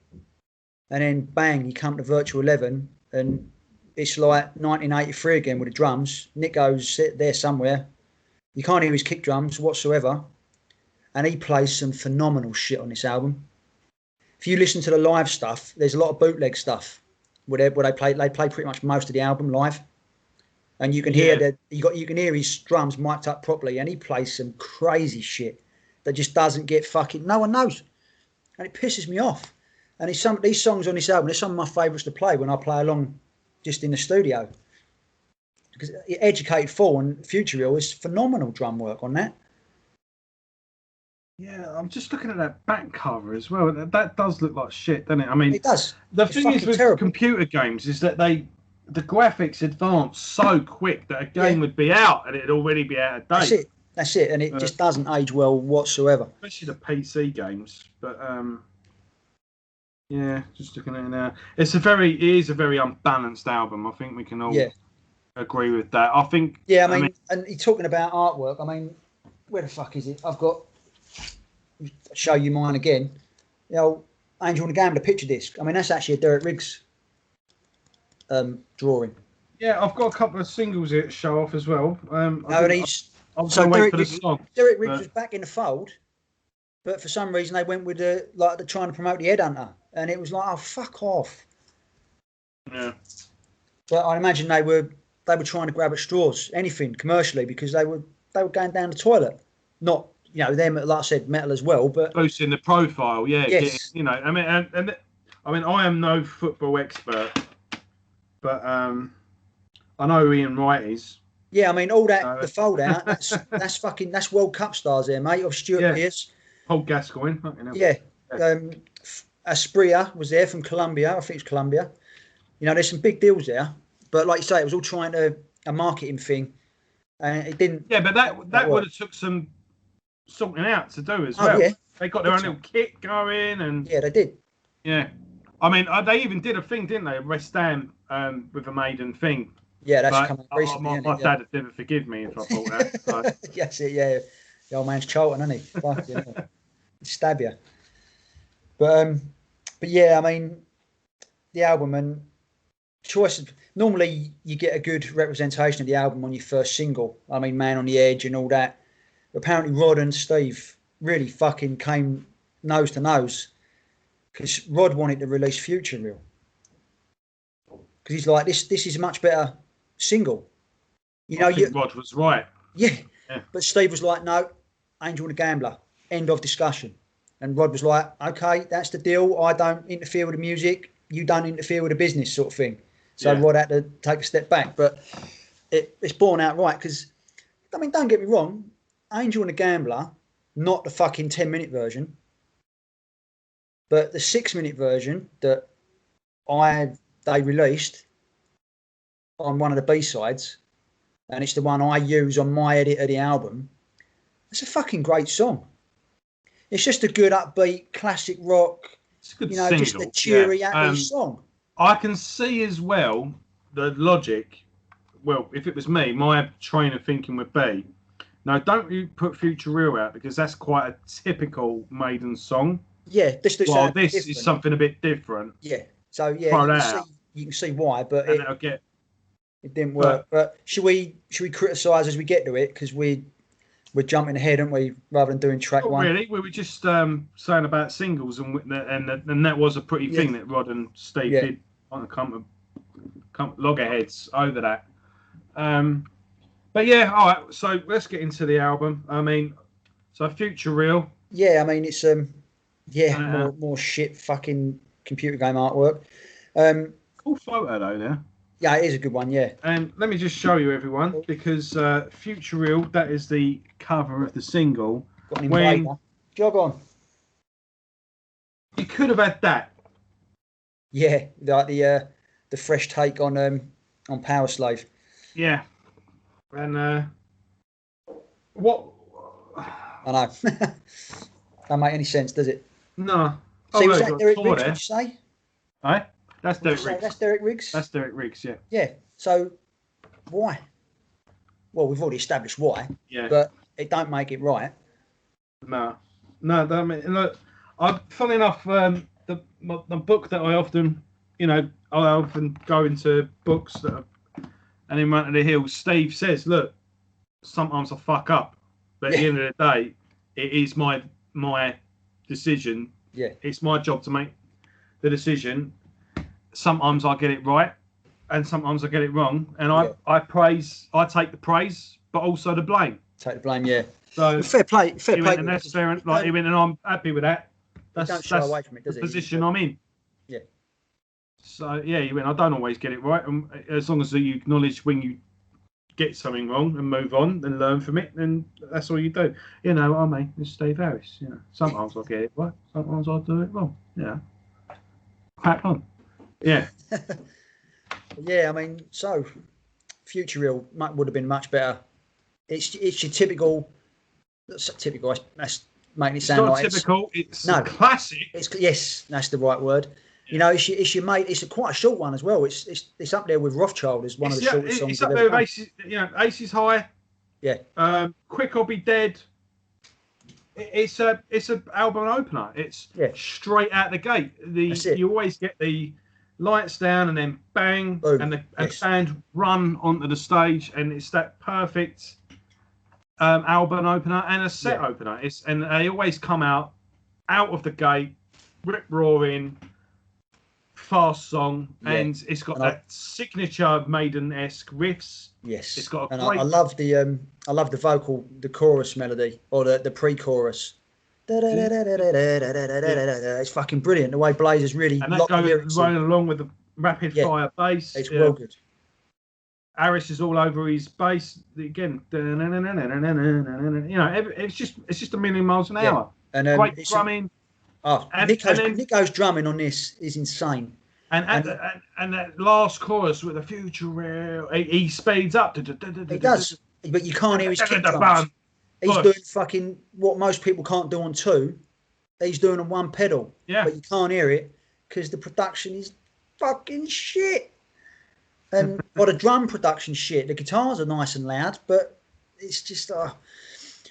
And then bang, you come to Virtual 11 and it's like 1983 again with the drums. Nick goes there somewhere. You can't hear his kick drums whatsoever. And he plays some phenomenal shit on this album. If you listen to the live stuff, there's a lot of bootleg stuff where they play pretty much most of the album live. And you can hear that you can hear his drums mic'd up properly, and he plays some crazy shit that just doesn't get fucking no one knows. And it pisses me off. And these songs on this album, they're some of my favourites to play when I play along just in the studio. Because Educated Fool and Future Real is phenomenal drum work on that. Yeah, I'm just looking at that back cover as well. That does look like shit, doesn't it? I mean, it does. The thing is with computer games is that the graphics advance so quick that a game would be out and it'd already be out of date. That's it. And it just doesn't age well whatsoever. Especially the PC games. But yeah, just looking at it now. It is a very unbalanced album. I think we can all agree with that. I think. Yeah, I mean, and you're talking about artwork. I mean, where the fuck is it? I've got. I'll show you mine again. You know, Angel and the Gambler picture disc. I mean, that's actually a Derek Riggs drawing. Yeah, I've got a couple of singles here to show off as well. Derek Riggs was back in the fold, but for some reason they went with the trying to promote the Headhunter, and it was like, oh, fuck off. Yeah. But I imagine they were trying to grab at straws, anything commercially, because they were going down the toilet. Not, you know, them, like I said, metal as well, but boosting the profile. Yeah. Yes. Getting, you know, I mean, and I mean, I am no football expert, but I know who Ian Wright is. Yeah, I mean, all that, the fold out, that's World Cup stars there, mate, of Stuart Pearce. Paul Gascoigne. Yeah. Aspria was there from Colombia. I think it's Colombia. You know, there's some big deals there. But like you say, it was all trying to a marketing thing. And it didn't. Yeah, but that would have took some sorting out to do as well. Yeah. They got their own little kit going. And yeah, they did. Yeah. I mean, they even did a thing, didn't they? West Ham with a Maiden thing. Yeah, that's coming recently. My dad would never forgive me if I bought that. So. Yes, yeah. The old man's Charlton, isn't he? Fuck, yeah. Stab you. But yeah, I mean, the album and choice. Normally, you get a good representation of the album on your first single. I mean, Man on the Edge and all that. But apparently, Rod and Steve really fucking came nose to nose, because Rod wanted to release Future Real, because he's like, this is a much better single. I think Rod was right. Yeah, Yeah. But Steve was like, no, Angel and the Gambler, end of discussion. And Rod was like, okay, that's the deal. I don't interfere with the music. You don't interfere with the business, sort of thing. So Rod had to take a step back. But it's borne out right because, I mean, don't get me wrong, Angel and the Gambler, not the fucking 10-minute version, but the 6-minute version that they released on one of the B-sides, and it's the one I use on my edit of the album. It's a fucking great song. It's just a good, upbeat, classic rock, it's a good single. Just a cheery, happy song. I can see as well the logic. Well, if it was me, my train of thinking would be, no, don't you put Future Real out because that's quite a typical Maiden song. Yeah, this is something a bit different. Yeah, so yeah, you can see why, but it didn't work. But should we criticise as we get to it because we're jumping ahead, aren't we? Rather than doing track one. Really, we were just saying about singles, and that was a pretty thing that Rod and Steve did on a couple loggerheads over that. But yeah, all right. So let's get into the album. I mean, so Future Real. Yeah, I mean it's more shit fucking computer game artwork. Cool photo though now. Yeah, it is a good one, yeah. And let me just show you everyone because Future Real, that is the cover of the single. Got an invader. Jog on. You could have had that. Yeah, like the fresh take on Power Slave. Yeah. And what? I know. Don't make any sense, does it? No. See, was that Derek Riggs? Did you say? Aye. That's Derek Riggs. That's Derek Riggs. That's Derek Riggs. Yeah. Yeah. So why? Well, we've already established why. Yeah. But it don't make it right. No. I mean, look. Funny enough, the book that I often, I often go into books that are, and in Run to the Hills, Steve says, look, sometimes I fuck up, but at the end of the day, it is my decision. Yeah. It's my job to make the decision. Sometimes I get it right, and sometimes I get it wrong, and I take the praise, but also the blame. Take the blame, yeah. So fair play. And that's fair, like even, and I'm happy with that. That's away from it, does the it? position I'm in. Yeah. So yeah, you went. I don't always get it right, and as long as you acknowledge when you get something wrong and move on and learn from it, then that's all you do. I mean, it's Steve Harris. Sometimes I get it right, sometimes I do it wrong. Crack on. Yeah. Yeah, I mean, so Future Real would have been much better. It's your typical. That's typical. That's making it sound like typical. It's classic. Yes, that's the right word. Yeah. It's your mate. It's quite a short one as well. It's up there with Rothschild as one of the shortest songs. It's up there with Aces. Aces High. Yeah. Quick or Be Dead. It's a album opener. It's straight out the gate. You always get the lights down and then bang, boom, and the band run onto the stage, and it's that perfect album opener and a set opener. And they always come out of the gate, rip roaring, fast song, and it's got that signature Maiden-esque riffs. Yes, it's got I love the vocal, the chorus melody or the pre-chorus. It's fucking brilliant. The way Blazers really and that goes running along with the rapid fire bass. It's well good. Harris is all over his bass again. It's just a million miles an hour. And great drumming. Nico's drumming on this is insane. And that last chorus with the Future Real, he speeds up. He does, but you can't hear his kick drums. He's doing fucking what most people can't do on two. He's doing on one pedal. Yeah. But you can't hear it because the production is fucking shit. And the drum production shit. The guitars are nice and loud, but it's just.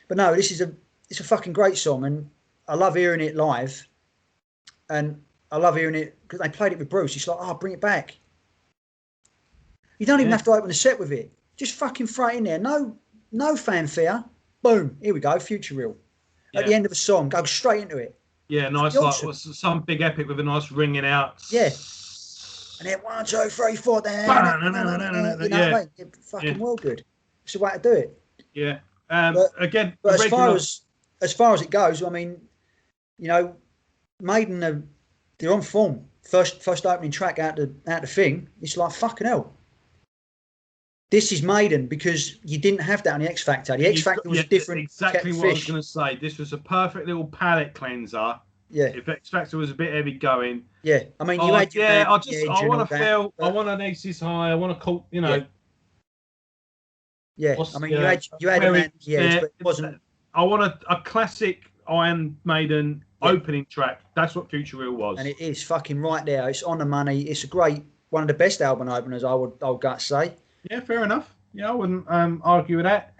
But no, it's a fucking great song, and I love hearing it live. And I love hearing it because they played it with Bruce. It's like, bring it back. You don't even have to open a set with it. Just fucking throw it in there. No fanfare. Boom. Here we go. Future Real. At the end of a song, go straight into it. Yeah, nice. Like some big epic with a nice ringing out. Yeah. And then 1, 2, 3, 4. Fucking well good. It's the way to do it. Yeah. Again, but as far as it goes, I mean, you know, Maiden they're on form. First opening track out the thing. It's like fucking hell. This is Maiden because you didn't have that on the X Factor. The X Factor was a different. Exactly what I was going to say. This was a perfect little palate cleanser. Yeah. If X Factor was a bit heavy going. Yeah. I mean, you had your I want to feel. I want an Aces High. I want to call. You know. Yeah. I mean, you had a man. Yeah, but it wasn't. I want a classic Iron Maiden opening track. That's what Future Real was. And it is fucking right there. It's on the money. It's a great one of the best album openers. I would gut say. Yeah, fair enough. Yeah, I wouldn't argue with that.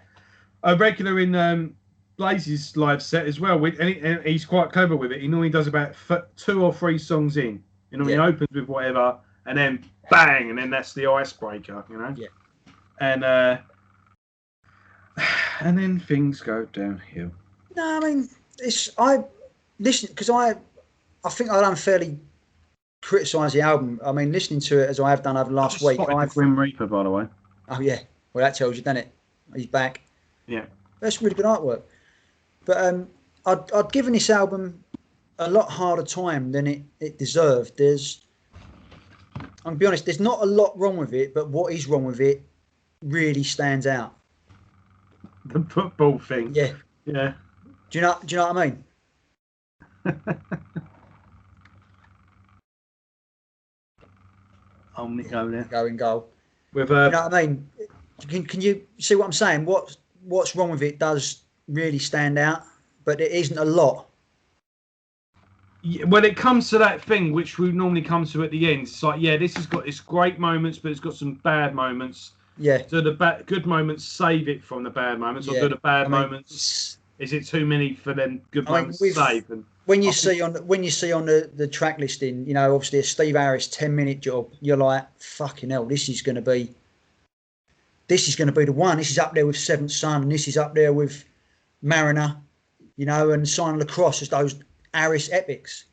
A regular in Blaze's live set as well. And he's quite clever with it. He normally does about 2 or 3 songs in. He normally opens with whatever, and then bang, and then that's the icebreaker, you know. Yeah. And then things go downhill. No, I mean I think I'd unfairly criticise the album. I mean, listening to it as I have done over the last week. Grim Reaper, by the way. Oh yeah, well that tells you, doesn't it? He's back. Yeah, that's really good artwork. But I'd given this album a lot harder time than it deserved. I'm gonna be honest, there's not a lot wrong with it, but what is wrong with it really stands out. The football thing. Yeah. Yeah. Do you know what I mean? I'll go there. Go in goal. With you know what I mean? Can you see what I'm saying? What's wrong with it does really stand out, but it isn't a lot. Yeah, when it comes to that thing, which we normally come to at the end, it's like, this has got its great moments, but it's got some bad moments. Yeah. So the good moments save it from the bad moments, or do the bad moments? Is it too many for them good moments to save? And when you see on the track listing, you know, obviously a Steve Harris 10-minute job, you're like, fucking hell, this is going to be the one. This is up there with Seventh Son, and this is up there with Mariner, you know, and Sign of the Cross as those Harris epics.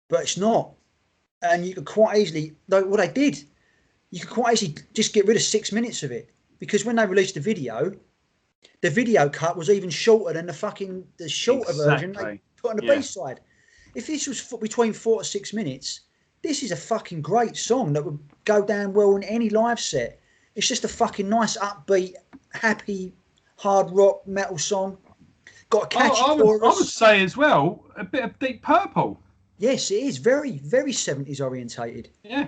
But it's not, and you could quite easily, what they did. You could quite easily just get rid of 6 minutes of it, because when they released the video cut was even shorter than the shorter version they put on the B-side. If this was between 4 to 6 minutes, this is a fucking great song that would go down well in any live set. It's just a fucking nice, upbeat, happy, hard rock metal song. Got a catchy chorus. I would say as well, a bit of Deep Purple. Yes, it is very, very 70s orientated. Yeah.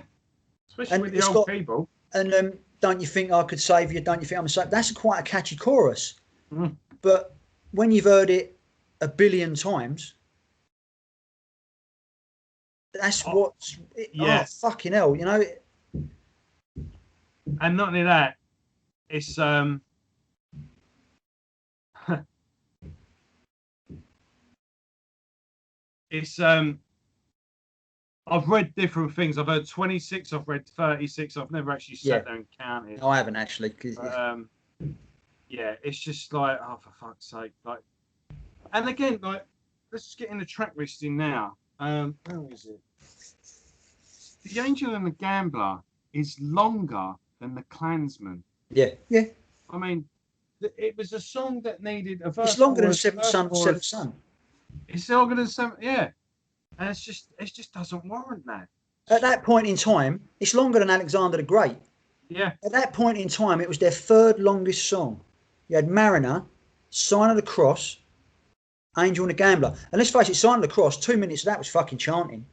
Especially with the old people. And don't you think I could save you? Don't you think I'm a savior? That's quite a catchy chorus. Mm. But when you've heard it a billion times, that's what's... Oh, fucking hell, you know? And not only that, it's... it's... I've read different things. I've heard 26. I've read 36. I've never actually sat there and counted. No, I haven't actually. It's just like, oh, for fuck's sake! Like, and again, like, let's just get in the track listing now. Where is it? The Angel and the Gambler is longer than the Klansman. Yeah. I mean, it was a song that needed a verse. It's longer than Seventh Son. It's longer than Seventh. Yeah. And it just doesn't warrant that. At that point in time, it's longer than Alexander the Great. Yeah. At that point in time, it was their third longest song. You had Mariner, Sign of the Cross, Angel and the Gambler. And let's face it, Sign of the Cross, 2 minutes of that was fucking chanting.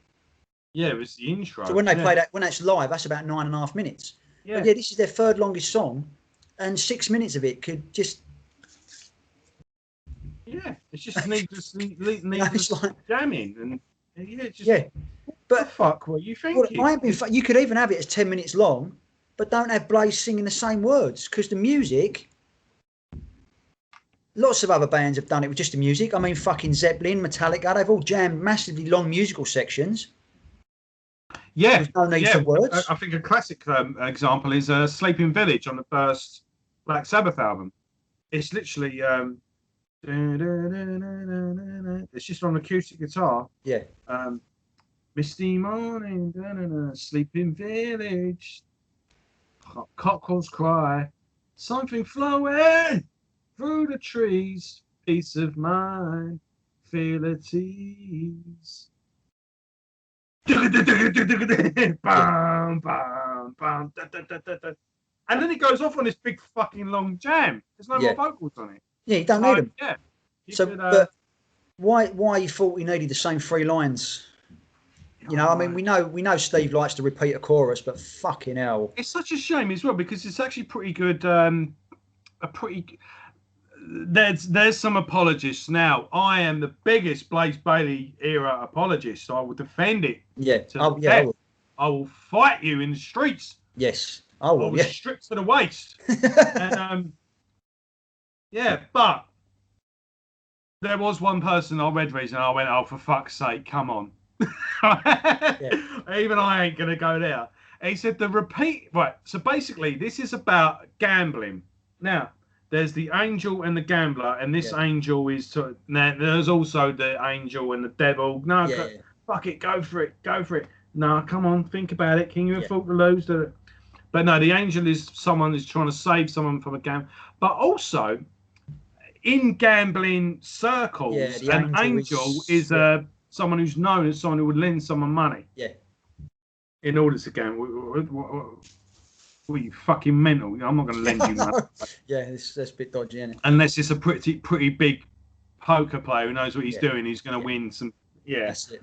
Yeah, it was the intro. So when they play that, when that's live, that's about 9.5 minutes. Yeah. But this is their third longest song, and 6 minutes of it could just... Yeah, it's just needless like, jamming and... But the fuck were you thinking? You could even have it as 10 minutes long, but don't have Blaze singing the same words, because the music. Lots of other bands have done it with just the music. I mean, fucking Zeppelin, Metallica, they've all jammed massively long musical sections. Yeah, with no need for words. I think a classic example is Sleeping Village on the first Black Sabbath album. It's literally. It's just on acoustic guitar. Yeah. Misty morning, sleeping village, cockles cry, something flowing. through the trees, peace of mind, feel at ease. Bam, bam, bam, da, da, da, da, da. And then it goes off on this big fucking long jam. There's no more vocals on it. Yeah, you don't need them. Yeah. So, but why you thought you needed the same 3 lines? You know, I mean, we know Steve likes to repeat a chorus, but fucking hell, it's such a shame as well because it's actually pretty good. There's some apologists now. I am the biggest Blaze Bailey era apologist, so I will defend it. Yeah. I will fight you in the streets. Yes. I will strip to the waist. And, but there was one person I read recently. I went, oh, for fuck's sake, come on. Even I ain't gonna go there. And he said the repeat. Right. So basically, this is about gambling. Now, there's the angel and the gambler, and this angel is now. There's also the angel and the devil. No, fuck it, go for it. No, come on, think about it. Can you afford to lose? But no, the angel is someone who's trying to save someone from a gamble. But also, in gambling circles, an angel is someone who's known as someone who would lend someone money. Yeah. In order to gamble. What are you fucking mental? I'm not going to lend you money. That's a bit dodgy, isn't it? Unless it's a pretty big poker player who knows what he's doing. He's going to win some. Yeah. That's it.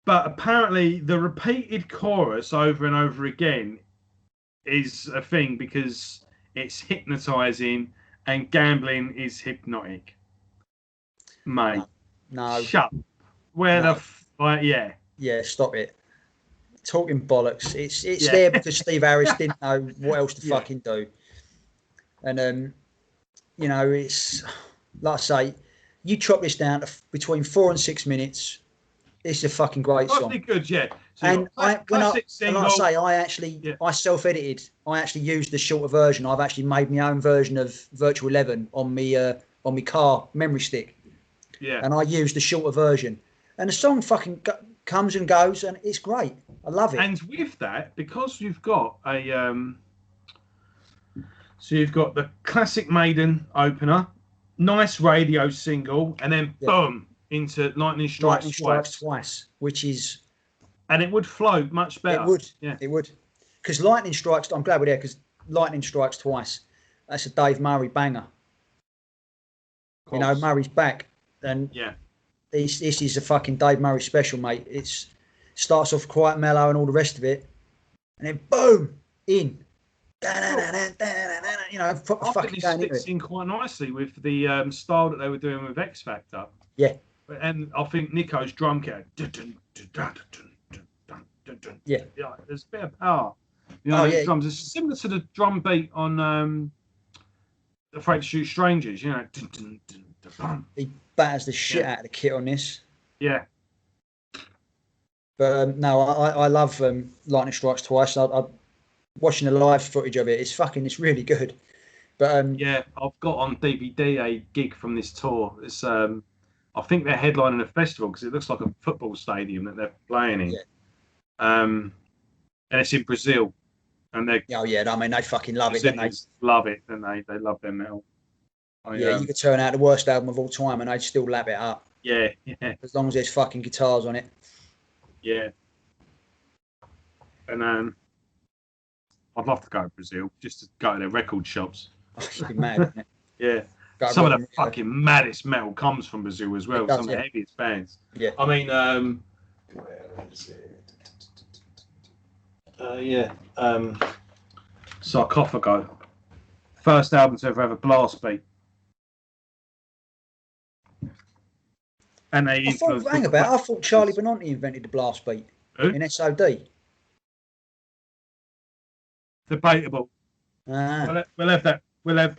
But apparently the repeated chorus over and over again is a thing because it's hypnotizing and gambling is hypnotic. Mate. No. Shut up. Yeah, stop it. Talking bollocks. It's there because Steve Harris didn't know what else to fucking do. And you know, it's like I say, you chop this down to between 4 and 6 minutes. It's a fucking great song. Good, yeah. So and like I say, I self-edited. I actually used the shorter version. I've actually made my own version of Virtual 11 on my car memory stick. Yeah. And I used the shorter version, and the song fucking comes and goes, and it's great. I love it. And with that, because you've got so you've got the classic Maiden opener, nice radio single, and then boom into Lightning Strikes Twice, which is, and it would flow much better. It would, because Lightning Strikes. I'm glad we're there because Lightning Strikes Twice. That's a Dave Murray banger. You know, Murray's back, and this is a fucking Dave Murray special, mate. It starts off quite mellow and all the rest of it, and then boom in. You know, proper fucking going into it. Fits in quite nicely with the style that they were doing with X Factor. Yeah. And I think Nico's drum kit. Yeah, there's a bit of power. You know, drums. It's similar to the drum beat on the Afraid to Shoot Strangers. You know, he batters the shit out of the kit on this. Yeah. But no, I love Lightning Strikes Twice. I watching the live footage of it. It's really good. But I've got on DVD a gig from this tour. It's I think they're headlining a festival because it looks like a football stadium that they're playing in. Yeah. And it's in Brazil. And they I mean, they fucking love it, don't they? Love it, don't they? They love their metal. You could turn out the worst album of all time and they'd still lap it up. Yeah. As long as there's fucking guitars on it. Yeah. And I'd love to go to Brazil just to go to their record shops. Oh, you'd be mad, wouldn't it? Yeah. Some of the fucking maddest metal comes from Brazil as well. Some of the heaviest bands. Yeah. I mean, where is it? Sarcophago. First album to ever have a blast beat. And I thought Charlie Benanti invented the blast beat. Who? In SOD. Debatable. We'll have that. We'll have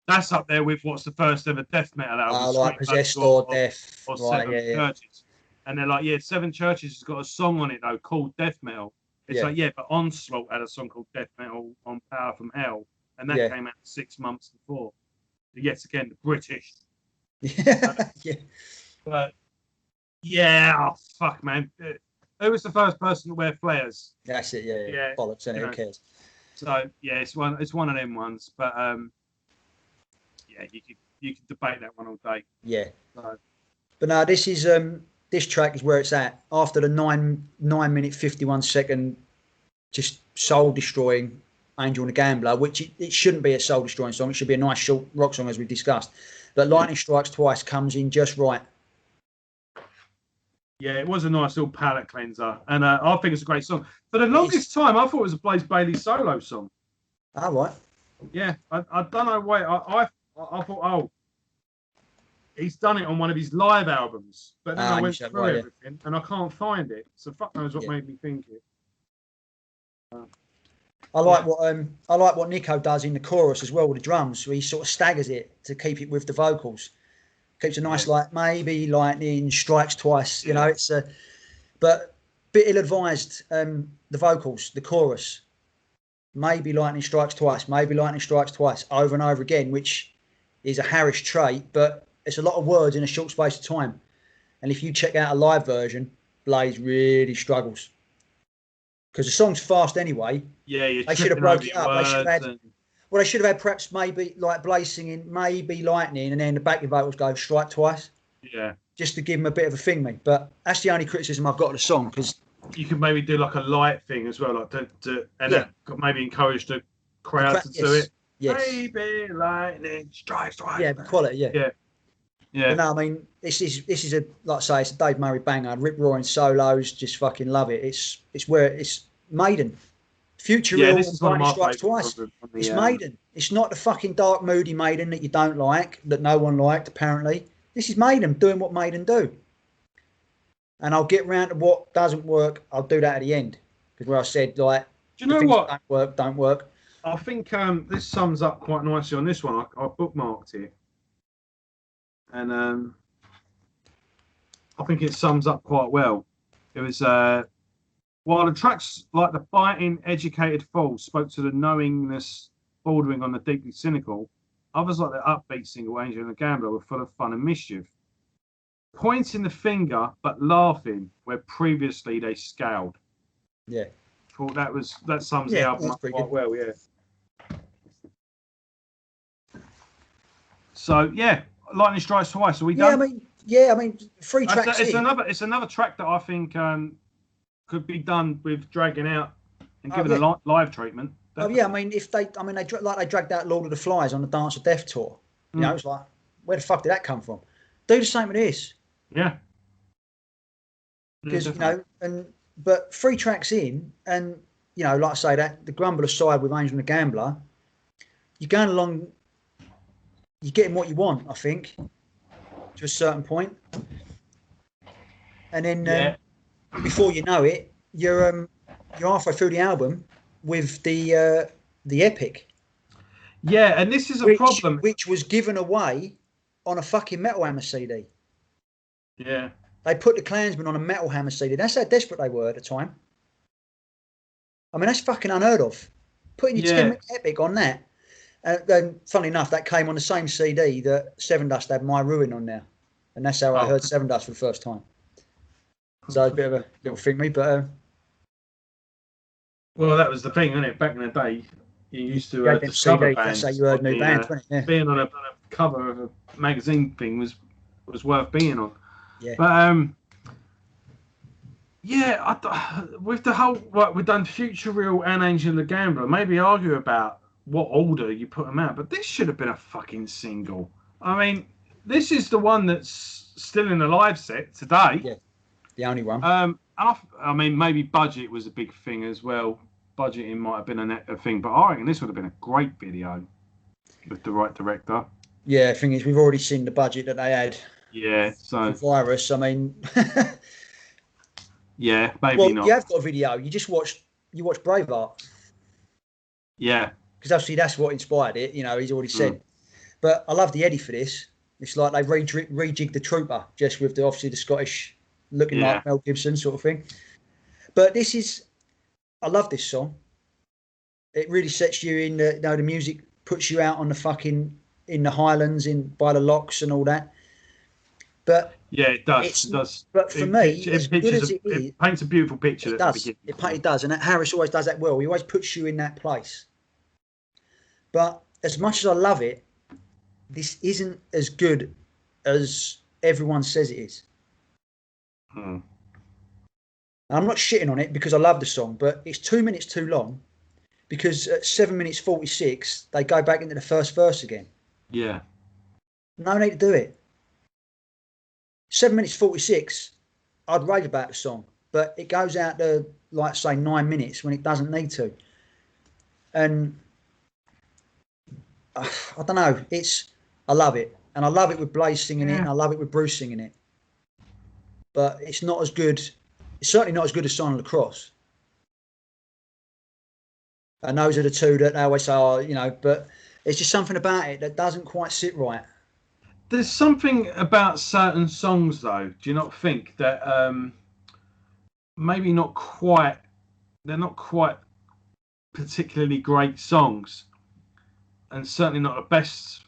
that's up there with what's the first ever death metal album. Like Possessed or Death. Or Seven Churches. And they're like, Seven Churches has got a song on it though called Death Metal. It's but Onslaught had a song called Death Metal on Power from Hell, and that came out 6 months before. So yet again, the British. But fuck, man. Who was the first person to wear flares? That's it. Yeah. Bollocks, and who cares? So yeah, it's one of them ones. But yeah, you could debate that one all day. Yeah. So. But no, this track is where it's at. After the 9 minute 51-second just soul destroying Angel and the Gambler, which it shouldn't be a soul destroying song. It should be a nice short rock song, as we discussed. But Lightning Strikes Twice comes in just right. Yeah, it was a nice little palate cleanser, and I think it's a great song. For the longest time, I thought it was a Blaze Bayley solo song. Oh, right. Yeah, I don't know why. I thought, oh, he's done it on one of his live albums, but then I went through everything, and I can't find it. So fuck knows what made me think it. I like what Nico does in the chorus as well with the drums, where he sort of staggers it to keep it with the vocals. Keeps a nice like maybe lightning strikes twice. You know, it's but bit ill-advised. The vocals, the chorus, maybe lightning strikes twice, maybe lightning strikes twice, over and over again, which is a Harris trait, but it's a lot of words in a short space of time. And if you check out a live version, Blaze really struggles because the song's fast anyway. Yeah, they should have broke it up. They should have had. Well, they should have had perhaps maybe like Blaze singing maybe lightning and then the backing vocals go strike twice. Yeah. Just to give them a bit of a thing, mate. But that's the only criticism I've got of the song because you could maybe do like a light thing as well, like that maybe encourage the crowd to do it. Yes. Maybe lightning strikes twice. Yeah, the quality. Yeah. Yeah. But no, I mean this is a like I say, it's a Dave Murray banger. Rip roaring solos, just fucking love it. It's where it's Maiden. Future Real this is one of my Strikes Twice. It's Maiden. It's not the fucking dark, moody Maiden that you don't like, that no one liked, apparently. This is Maiden doing what Maiden do. And I'll get round to what doesn't work. I'll do that at the end. Because where I said, like, do you know what? Don't work. I think this sums up quite nicely on this one. I bookmarked it. And I think it sums up quite well. It was... while the tracks like the biting, educated fool spoke to the knowingness bordering on the deeply cynical, others like the upbeat single Angel and the Gambler were full of fun and mischief. Pointing the finger but laughing where previously they scowled. Yeah. Thought that sums the album up quite well, yeah. So yeah, Lightning Strikes Twice. Are we done? I mean, 3 tracks. It's another track that I think could be done with dragging out and given a live treatment. Definitely. Oh yeah, I mean, they dragged out Lord of the Flies on the Dance of Death tour. You know, it's like, where the fuck did that come from? Do the same with this. Yeah. Because but 3 tracks in, and you know, like I say, that the Grumbler side with Angel and the Gambler, you're going along, you're getting what you want, I think, to a certain point, and then. Before you know it, you're halfway through the album with the epic. Yeah, and this is a problem. Which was given away on a fucking Metal Hammer CD. Yeah. They put the Klansman on a Metal Hammer CD. That's how desperate they were at the time. I mean, that's fucking unheard of. Putting your 10-minute epic on that. And then, funnily enough, that came on the same CD that Seven Dust had My Ruin on there. And that's how I heard Seven Dust for the first time. So a bit of a little thing, but well, that was the thing, wasn't it? Back in the day, you used to discover bands. That's how you heard new bands, wasn't it? Yeah. Being on a cover of a magazine thing was worth being on. Yeah. But with the whole we've done Future Real and Angel the Gambler. Maybe argue about what order you put them out, but this should have been a fucking single. I mean, this is the one that's still in the live set today. Yeah. The only one. I mean, maybe budget was a big thing as well. Budgeting might have been a thing, but I reckon this would have been a great video with the right director. Yeah, the thing is, we've already seen the budget that they had. Yeah, so Virus. I mean, yeah, maybe not. You have got a video. You watch Braveheart. Yeah, because obviously that's what inspired it. You know, he's already said. But I love the Eddie for this. It's like they rejigged the Trooper just with obviously the Scottish. Looking like Mel Gibson sort of thing. But I love this song. It really sets you in the music puts you out on the fucking, in the Highlands, by the locks and all that. But yeah, it does. But for me, as good as it is, it paints a beautiful picture. It does. It does. And Harris always does that well. He always puts you in that place. But as much as I love it, this isn't as good as everyone says it is. Hmm. I'm not shitting on it because I love the song, but it's 2 minutes too long because at 7 minutes 46, they go back into the first verse again. Yeah. No need to do it. 7 minutes 46, I'd rave about the song, but it goes out to, like, say, 9 minutes when it doesn't need to. And I don't know, I love it. And I love it with Blaze singing it, and I love it with Bruce singing it. But it's not as good. It's certainly not as good as Sign of the Cross. And those are the two that they always say, oh, but there's just something about it that doesn't quite sit right. There's something about certain songs, though. Do you not think that maybe not quite? They're not quite particularly great songs, and certainly not the best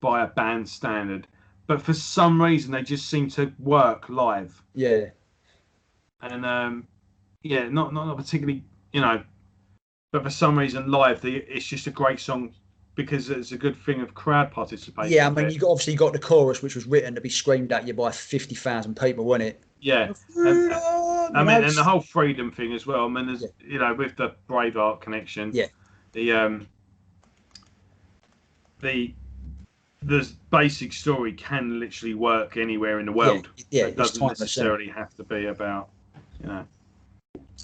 by a band standard. But for some reason, they just seem to work live. Yeah. And not particularly, but for some reason, live, it's just a great song because it's a good thing of crowd participation. Yeah, I mean, you obviously got the chorus, which was written to be screamed at you by 50,000 people, wasn't it? Yeah. And the whole freedom thing as well. I mean, there's, with the Braveheart connection. Yeah. The basic story can literally work anywhere in the world. Yeah, it doesn't necessarily have to be about,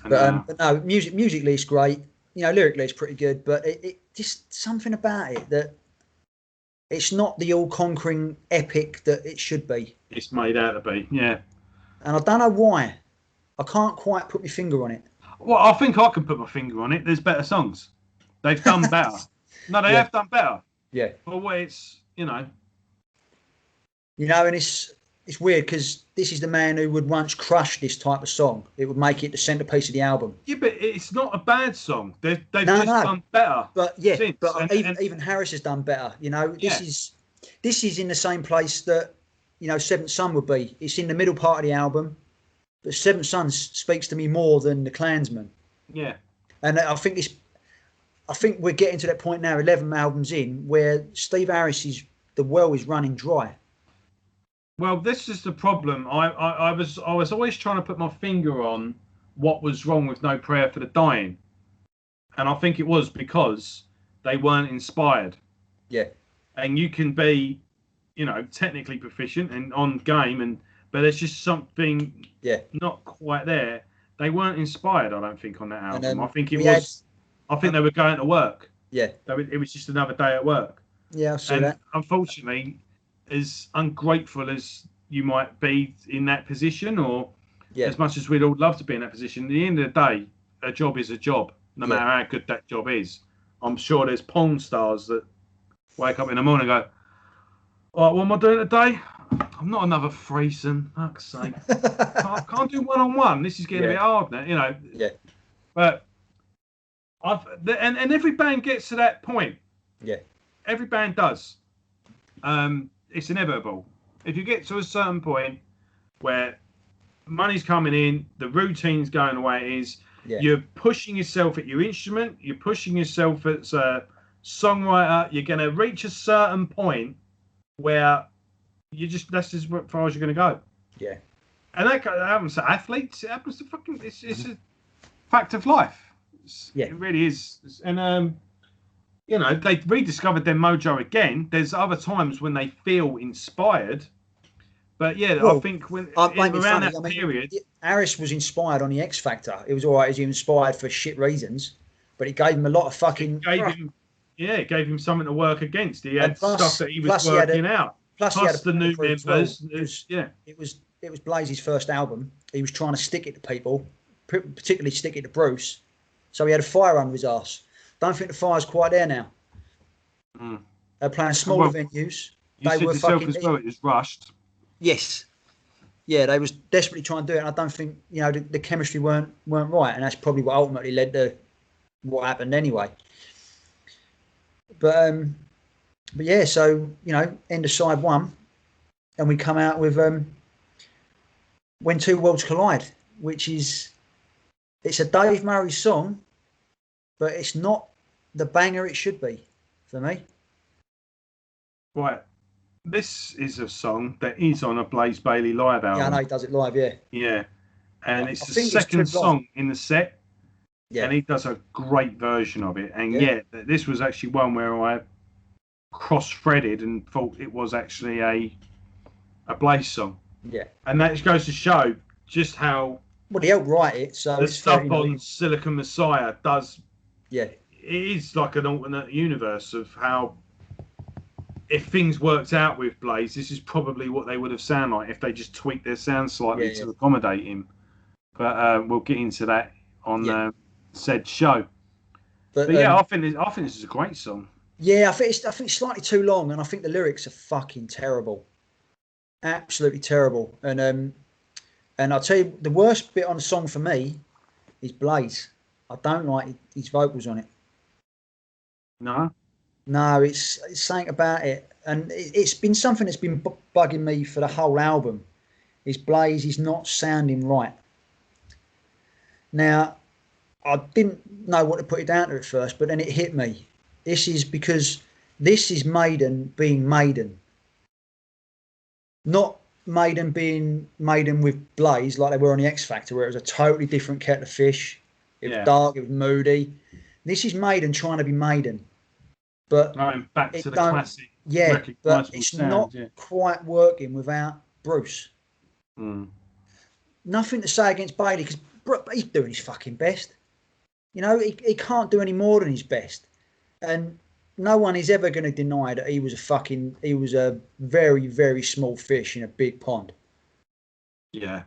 But no, musically it's great. Lyrically it's pretty good, but it just something about it that it's not the all-conquering epic that it should be. It's made out to be, yeah. And I don't know why. I can't quite put my finger on it. Well, I think I can put my finger on it. There's better songs. They've done better. No, they have done better. Yeah. But it's, and it's weird because this is the man who would once crush this type of song. It would make it the centerpiece of the album. Yeah, but it's not a bad song. They've done better. But yeah, even Harris has done better. This is in the same place that Seventh Son would be. It's in the middle part of the album, but Seventh Son speaks to me more than the Klansman. Yeah, and I think we're getting to that point now, 11 albums in, where Steve Harris the well is running dry. Well, this is the problem. I was always trying to put my finger on what was wrong with No Prayer for the Dying, and I think it was because they weren't inspired. Yeah, and you can be, technically proficient and on game, but there's just something not quite there. They weren't inspired, I don't think, on that album. I think I think they were going to work. Yeah, it was just another day at work. Yeah, I see that. Unfortunately, as ungrateful as you might be in that position, or as much as we'd all love to be in that position, at the end of the day, a job is a job, no matter how good that job is. I'm sure there's porn stars that wake up in the morning and go, all right, what am I doing today? I'm not another threesome, fuck's sake. I can't do one-on-one. This is getting a bit hard now, Yeah. But and every band gets to that point. Yeah. Every band does. It's inevitable. If you get to a certain point where money's coming in, the routine's going the way it is, you're pushing yourself at your instrument, you're pushing yourself as a songwriter, you're going to reach a certain point where that's as far as you're going to go. Yeah. And that happens to athletes, it happens to it's a fact of life. It really is. And, they've rediscovered their mojo again. There's other times when they feel inspired. But I think around that period, Harris was inspired on the X Factor. It was all right. He was inspired for shit reasons, but it gave him a lot of fucking. It gave him something to work against. He had stuff that he was working out. Plus he had the new members. Well. It was Blaze's first album. He was trying to stick it to people, particularly stick it to Bruce. So he had a fire under his arse. Don't think the fire's quite there now. They're playing smaller venues. They were fucking. As well, it was rushed. Yes. Yeah, they was desperately trying to do it. And I don't think the chemistry weren't right, and that's probably what ultimately led to what happened anyway. But yeah, so end of side one, and we come out with When Two Worlds Collide, which it's a Dave Murray song, but it's not the banger it should be. for me. Right. This is a song that is on a Blaze Bayley live album. Yeah, I know he does it live. Yeah. Yeah. And I it's the think it's second too long. song in the set. Yeah. And he does a great version of it. And Yeah. this was actually one where I cross-threaded and thought it was actually a Blaze song. Yeah. And that just goes to show just how Well, he helped write it, so the it's fair, stuff on Silicon Messiah does. Yeah. It is like an alternate universe of how, if things worked out with Blaze, this is probably what they would have sounded like if they just tweaked their sound slightly to accommodate him. But we'll get into that on said show. But yeah, I think this is a great song. Yeah, I think it's slightly too long, and I think the lyrics are fucking terrible, absolutely terrible. And I'll tell you, the worst bit on the song for me is Blaze. I don't like his vocals on it. No, it's something about it, and it's been something that's been bugging me for the whole album. Is Blaze is not sounding right. Now, I didn't know what to put it down to at first, but then it hit me. This is because this is Maiden being Maiden. Not Maiden being Maiden with Blaze like they were on the X Factor, where it was a totally different kettle of fish. It was dark, it was moody. This is Maiden trying to be Maiden. But back to the classic. Yeah, but it's not quite working without Bruce. Nothing to say against Bailey, because he's doing his fucking best. You know, he can't do any more than his best. And no one is ever going to deny that he was a very, very small fish in a big pond. Yeah.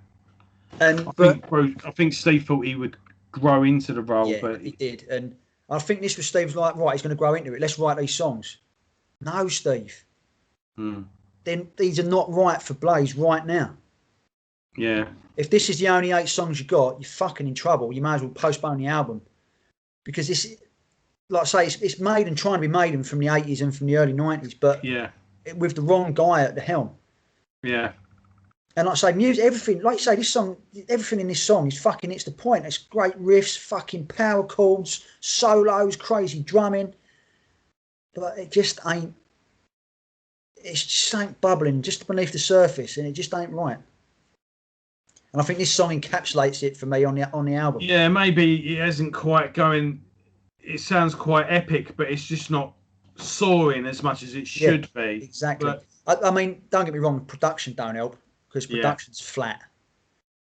And I think Steve thought he would grow into the role, but he did. And I think this was Steve's like, right, he's going to grow into it. Let's write these songs. No, Steve. Then these are not right for Blaze right now. Yeah. If this is the only 8 songs you got, you're fucking in trouble. You may as well postpone the album. Because this, like I say, it's Maiden trying to be Maiden from the 80s and from the early 90s, but with the wrong guy at the helm. Yeah. And like I say, music, everything, like you say, this song, everything in this song is fucking, it's the point. It's great riffs, fucking power chords, solos, crazy drumming. But it just ain't, it's just ain't bubbling just beneath the surface, and it just ain't right. And I think this song encapsulates it for me on the album. Yeah, maybe it hasn't quite going. It sounds quite epic, but it's just not soaring as much as it should be. Exactly. But, I mean, don't get me wrong, production don't help, because production's flat.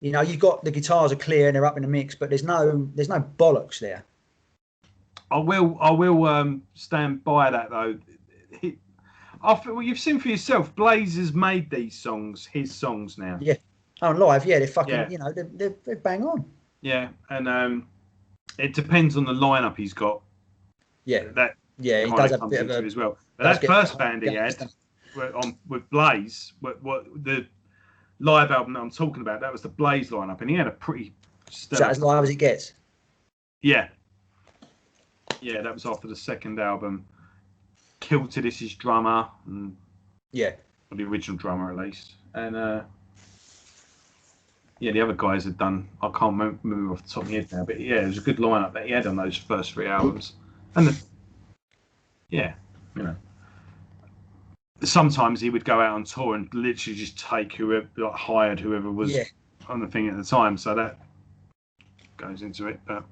You know, you've got the guitars are clear and they're up in the mix, but there's no bollocks there. I will stand by that though. You've seen for yourself, Blaze has made these songs his songs now. Yeah. Oh, live, they're fucking, you know, they're bang on. Yeah, and it depends on the lineup he's got. Yeah, he does have a bit of a as well. But that first band he had with Blaze, what the live album that I'm talking about, that was the Blaze lineup, and he had a pretty stellar. Is that as live as it gets? Yeah, that was after the second album. Kilted is his drummer, and or the original drummer at least, and. The other guys had done. I can't remember off the top of my head now, but it was a good lineup that he had on those first 3 albums. And you know, sometimes he would go out on tour and literally just take whoever, hired whoever was on the thing at the time. So that goes into it. But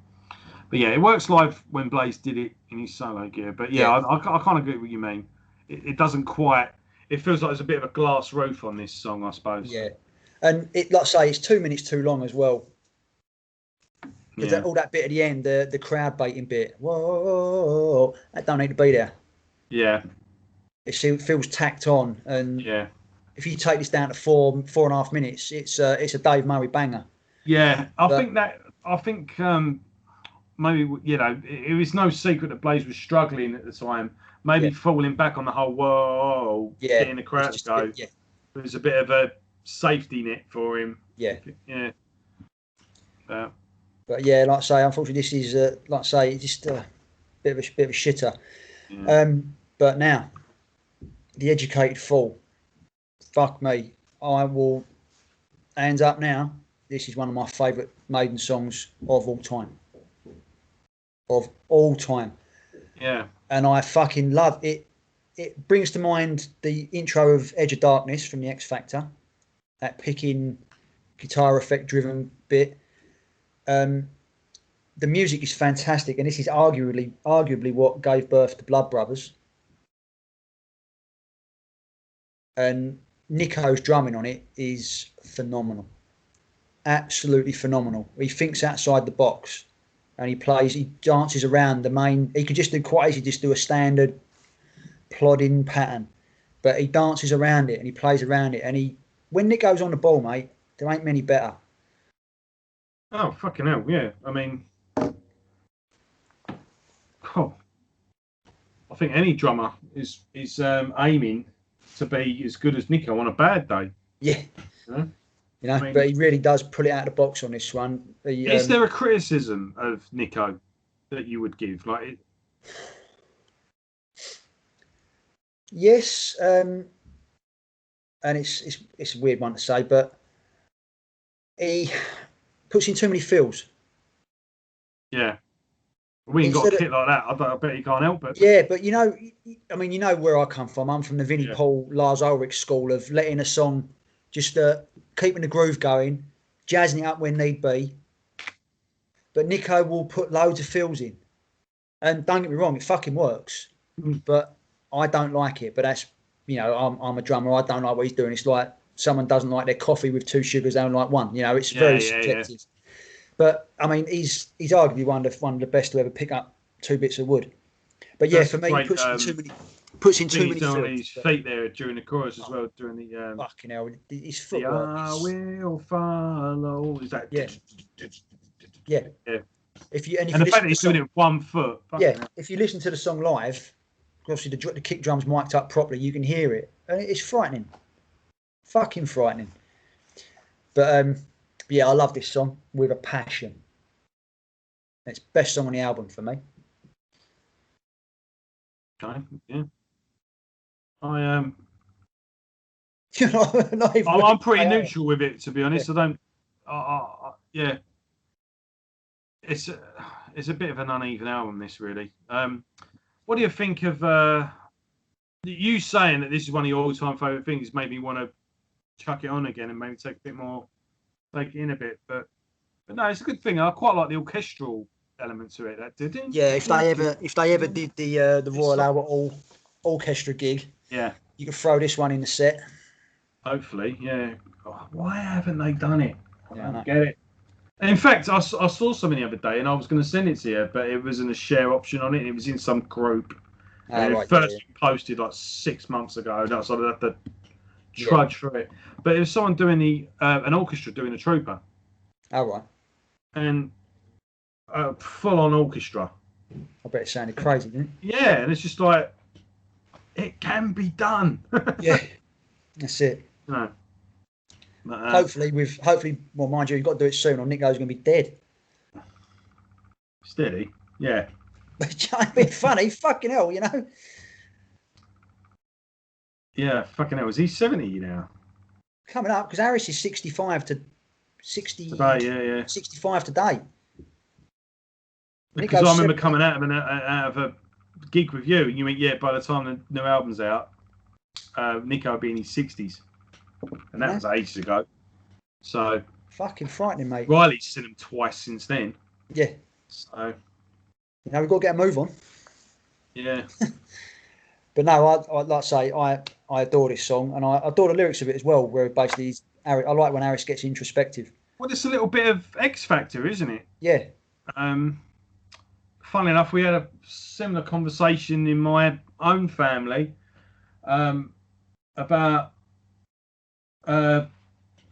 yeah, it works live when Blaze did it in his solo gear. But I can't agree with what you mean. It doesn't quite. It feels like there's a bit of a glass roof on this song, I suppose. Yeah. And it, like I say, it's 2 minutes too long as well. Because all that bit at the end, the crowd baiting bit, whoa, that don't need to be there. Yeah. It feels tacked on, and if you take this down to 4.5 minutes, it's a Dave Murray banger. Yeah, I think maybe, you know, it was no secret that Blaze was struggling at the time. Maybe falling back on the whole getting the crowd to go. It was a bit of a safety net for him. But yeah, like I say, unfortunately, this is like I say, just a bit of a shitter. But now, The Educated Fool. Fuck me, I will. Hands up now. This is one of my favourite Maiden songs of all time. Yeah. and I fucking love it. It brings to mind the intro of Edge of Darkness from the X Factor, that picking guitar effect driven bit. The music is fantastic, and this is arguably what gave birth to Blood Brothers. And Nico's drumming on it is phenomenal, absolutely phenomenal. He thinks outside the box, and he dances around the main. He could just do quite easily just do a standard plodding pattern, but he dances around it and he plays around it. And when Nick goes on the ball, mate, there ain't many better. Oh fucking hell, yeah. I mean, I think any drummer is aiming to be as good as Nico on a bad day. Yeah. You know? I mean, but he really does pull it out of the box on this one. Is there a criticism of Nico that you would give? Yes, and it's a weird one to say, but he puts in too many fills. Yeah. We ain't got a kit like that. I bet he can't help it. Yeah, but where I come from. I'm from the Vinnie Paul, Lars Ulrich school of letting a song just keeping the groove going, jazzing it up when need be. But Nico will put loads of fills in. And don't get me wrong, it fucking works. But I don't like it. But that's, I'm a drummer. I don't like what he's doing. It's like someone doesn't like their coffee with 2 sugars, they don't like one. It's very subjective. Yeah. But I mean, he's arguably one of the best to ever pick up 2 bits of wood. But yeah, for me, he puts in too many fills. His feet there during the chorus as well. During the fucking hell, his footwork. I will follow. Is that? Yeah. Yeah. And the fact that he's doing it with 1 foot. Yeah. If you listen to the song live, obviously the kick drum's mic'd up properly, you can hear it, and it's frightening. Fucking frightening. But yeah, I love this song with a passion. It's best song on the album for me. Okay, yeah. I'm pretty neutral with it, to be honest. Yeah. Yeah. It's a bit of an uneven album, this really. What do you think of you saying that this is one of your all-time favourite things? Made me want to chuck it on again and maybe take it in a bit, but no, it's a good thing. I quite like the orchestral element to it. That didn't. Yeah, if they ever did the Royal Albert Hall orchestra gig, yeah, you could throw this one in the set. Hopefully, yeah. Oh, why haven't they done it? Yeah, I don't get it. In fact, I saw something the other day, and I was going to send it to you, but it wasn't a share option on it. It was in some group. It first posted like 6 months ago, and so I'd have to trudge through it. But it was someone doing an orchestra doing the Trooper. Oh, right. And full-on orchestra. I bet it sounded crazy, didn't it? Yeah, and it's just like, it can be done. Yeah, that's it. No. Hopefully, well, mind you, you've got to do it soon, or Nico's going to be dead. Steady, yeah. It'd be funny, fucking hell, Yeah, fucking hell. Is he 70 now? Coming up, because Harris is 65 to 60. Today, yeah. 65 today. Because I remember coming out of a gig with you, and you went, yeah, by the time the new album's out, Nico would be in his 60s. And that was ages ago. So. Fucking frightening, mate. Riley's seen him twice since then. Yeah. So. We've got to get a move on. Yeah. But no, I like to say, I adore this song, and I adore the lyrics of it as well, where basically I like when Harris gets introspective. Well, it's a little bit of X Factor, isn't it? Yeah. Funnily enough, we had a similar conversation in my own family about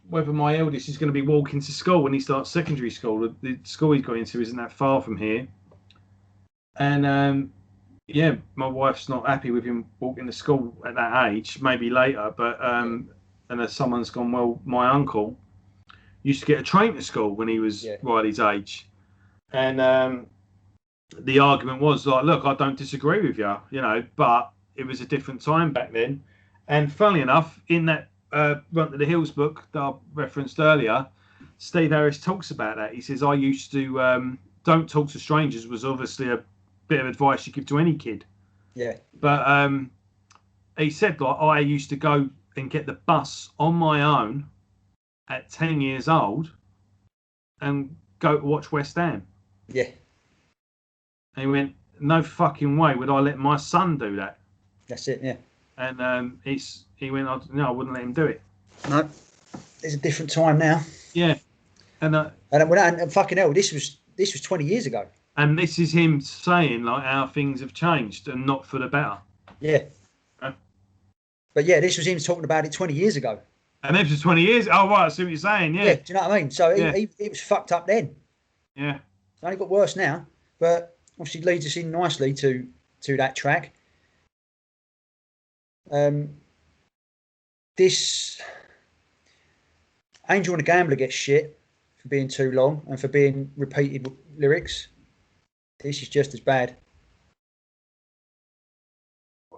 whether my eldest is going to be walking to school when he starts secondary school. The school he's got into isn't that far from here. And my wife's not happy with him walking to school at that age, maybe later. But and someone's gone, well, my uncle used to get a train to school when he was Riley's age. And the argument was like, look, I don't disagree with you, but it was a different time back then. And funnily enough, in that Run to the Hills book that I referenced earlier, Steve Harris talks about that. He says, I used to don't talk to strangers was obviously a bit of advice you give to any kid. Yeah. But he said, like, I used to go and get the bus on my own at 10 years old and go to watch West Ham. Yeah. And he went, no fucking way would I let my son do that. That's it. Yeah. And he went, no, I wouldn't let him do it. No. It's a different time now. Yeah. And fucking hell, this was 20 years ago. And this is him saying, like, how things have changed and not for the better. Yeah. But yeah, this was him talking about it 20 years ago. And this was 20 years. Oh, right. I see what you're saying. Yeah. Do you know what I mean? So he was fucked up then. Yeah. It's only got worse now. But obviously leads us in nicely to that track. This Angel and the Gambler gets shit for being too long and for being repeated lyrics. This is just as bad.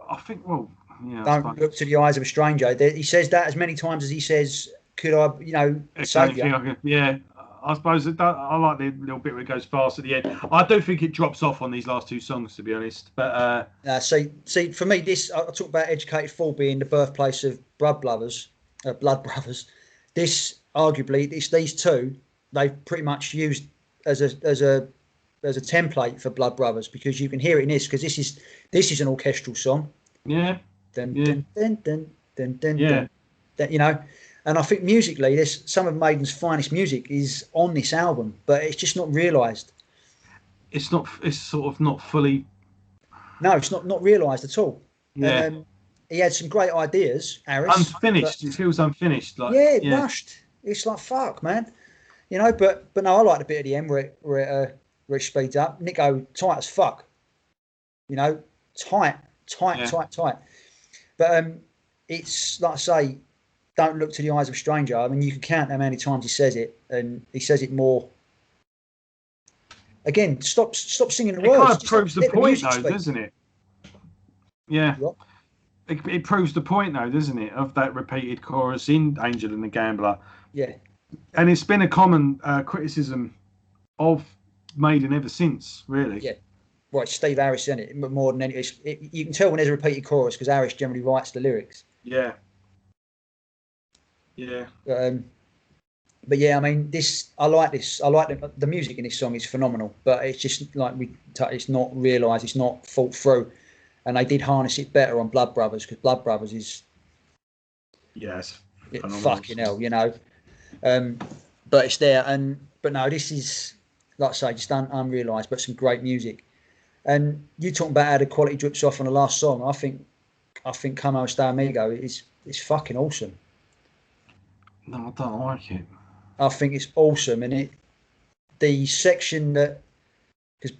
I think, well, yeah. Don't look to the eyes of a stranger. He says that as many times as he says, could I, save you? Yeah, I suppose I like the little bit where it goes fast at the end. I do think it drops off on these last two songs, to be honest. But see, for me, this I talk about Educated Fool being the birthplace of Blood Brothers. This arguably, these two they've pretty much used as a template for Blood Brothers, because you can hear it in this, because this is an orchestral song. Yeah. Dun, dun, dun, dun, dun, dun, dun, dun, and I think musically, some of Maiden's finest music is on this album, but it's just not realised. It's sort of not fully. No, it's not realised at all. Yeah. And, he had some great ideas, Aris. Unfinished. It feels unfinished. Like, rushed. It's like, fuck, man. But no, I like the bit at the end where it speeds up. Nico, tight as fuck. Tight. But it's like I say, don't look to the eyes of a stranger. I mean, you can count how many times he says it, and he says it more. Again, stop singing the words. It kind of proves the point, though, doesn't it? Yeah. What? It proves the point, though, doesn't it, of that repeated chorus in Angel and the Gambler. Yeah. And it's been a common criticism of Maiden ever since, really. Yeah. Well, it's Steve Harris, isn't it? More than any, you can tell when there's a repeated chorus, because Harris generally writes the lyrics. Yeah. Yeah. But yeah, I mean, I like this. I like the music in this song is phenomenal, but it's just like it's not realised, it's not thought through, and they did harness it better on Blood Brothers, because Blood Brothers is fucking hell, but it's there, but no, this is, like I say, just unrealised, but some great music. And you talking about how the quality drips off on the last song. I think Como Está Amigo is fucking awesome. No, I don't like it. I think it's awesome, and the section that, because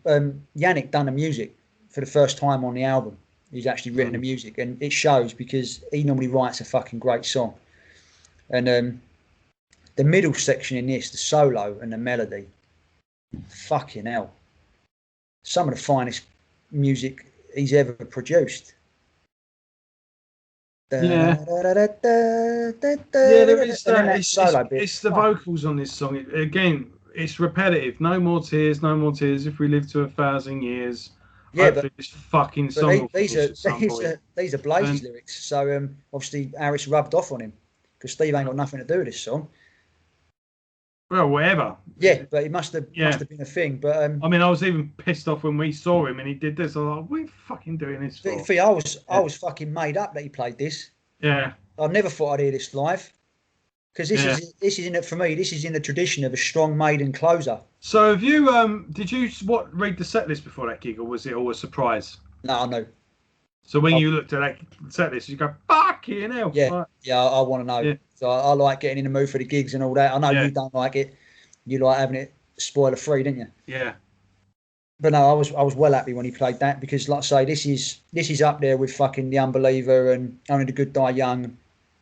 Yannick done the music for the first time on the album. He's actually written the music, and it shows, because he normally writes a fucking great song. And the middle section in this, the solo and the melody, fucking hell, some of the finest music he's ever produced. Yeah, there is that. It's the vocals on this song. Again, it's repetitive. No more tears, no more tears. If we live to 1,000 years, yeah, but this fucking song. These are Blaze's lyrics. So obviously Harris rubbed off on him, because Steve ain't got nothing to do with this song. Well, whatever. Yeah, but it must have been a thing. But I mean, I was even pissed off when we saw him and he did this. I was like, "What are you fucking doing this for?" I was fucking made up that he played this. Yeah. I never thought I'd hear this live, because this is in it for me. This is in the tradition of a strong Maiden closer. So have you did you read the set list before that gig, or was it all a surprise? No, I know. So when you looked at that set list, you go, "Fucking hell!" Yeah, right. I want to know. Yeah. So I like getting in the mood for the gigs and all that. I know you don't like it. You like having it spoiler free, didn't you? Yeah. But no, I was well happy when he played that, because, like I say, this is up there with fucking The Unbeliever and Only the Good Die Young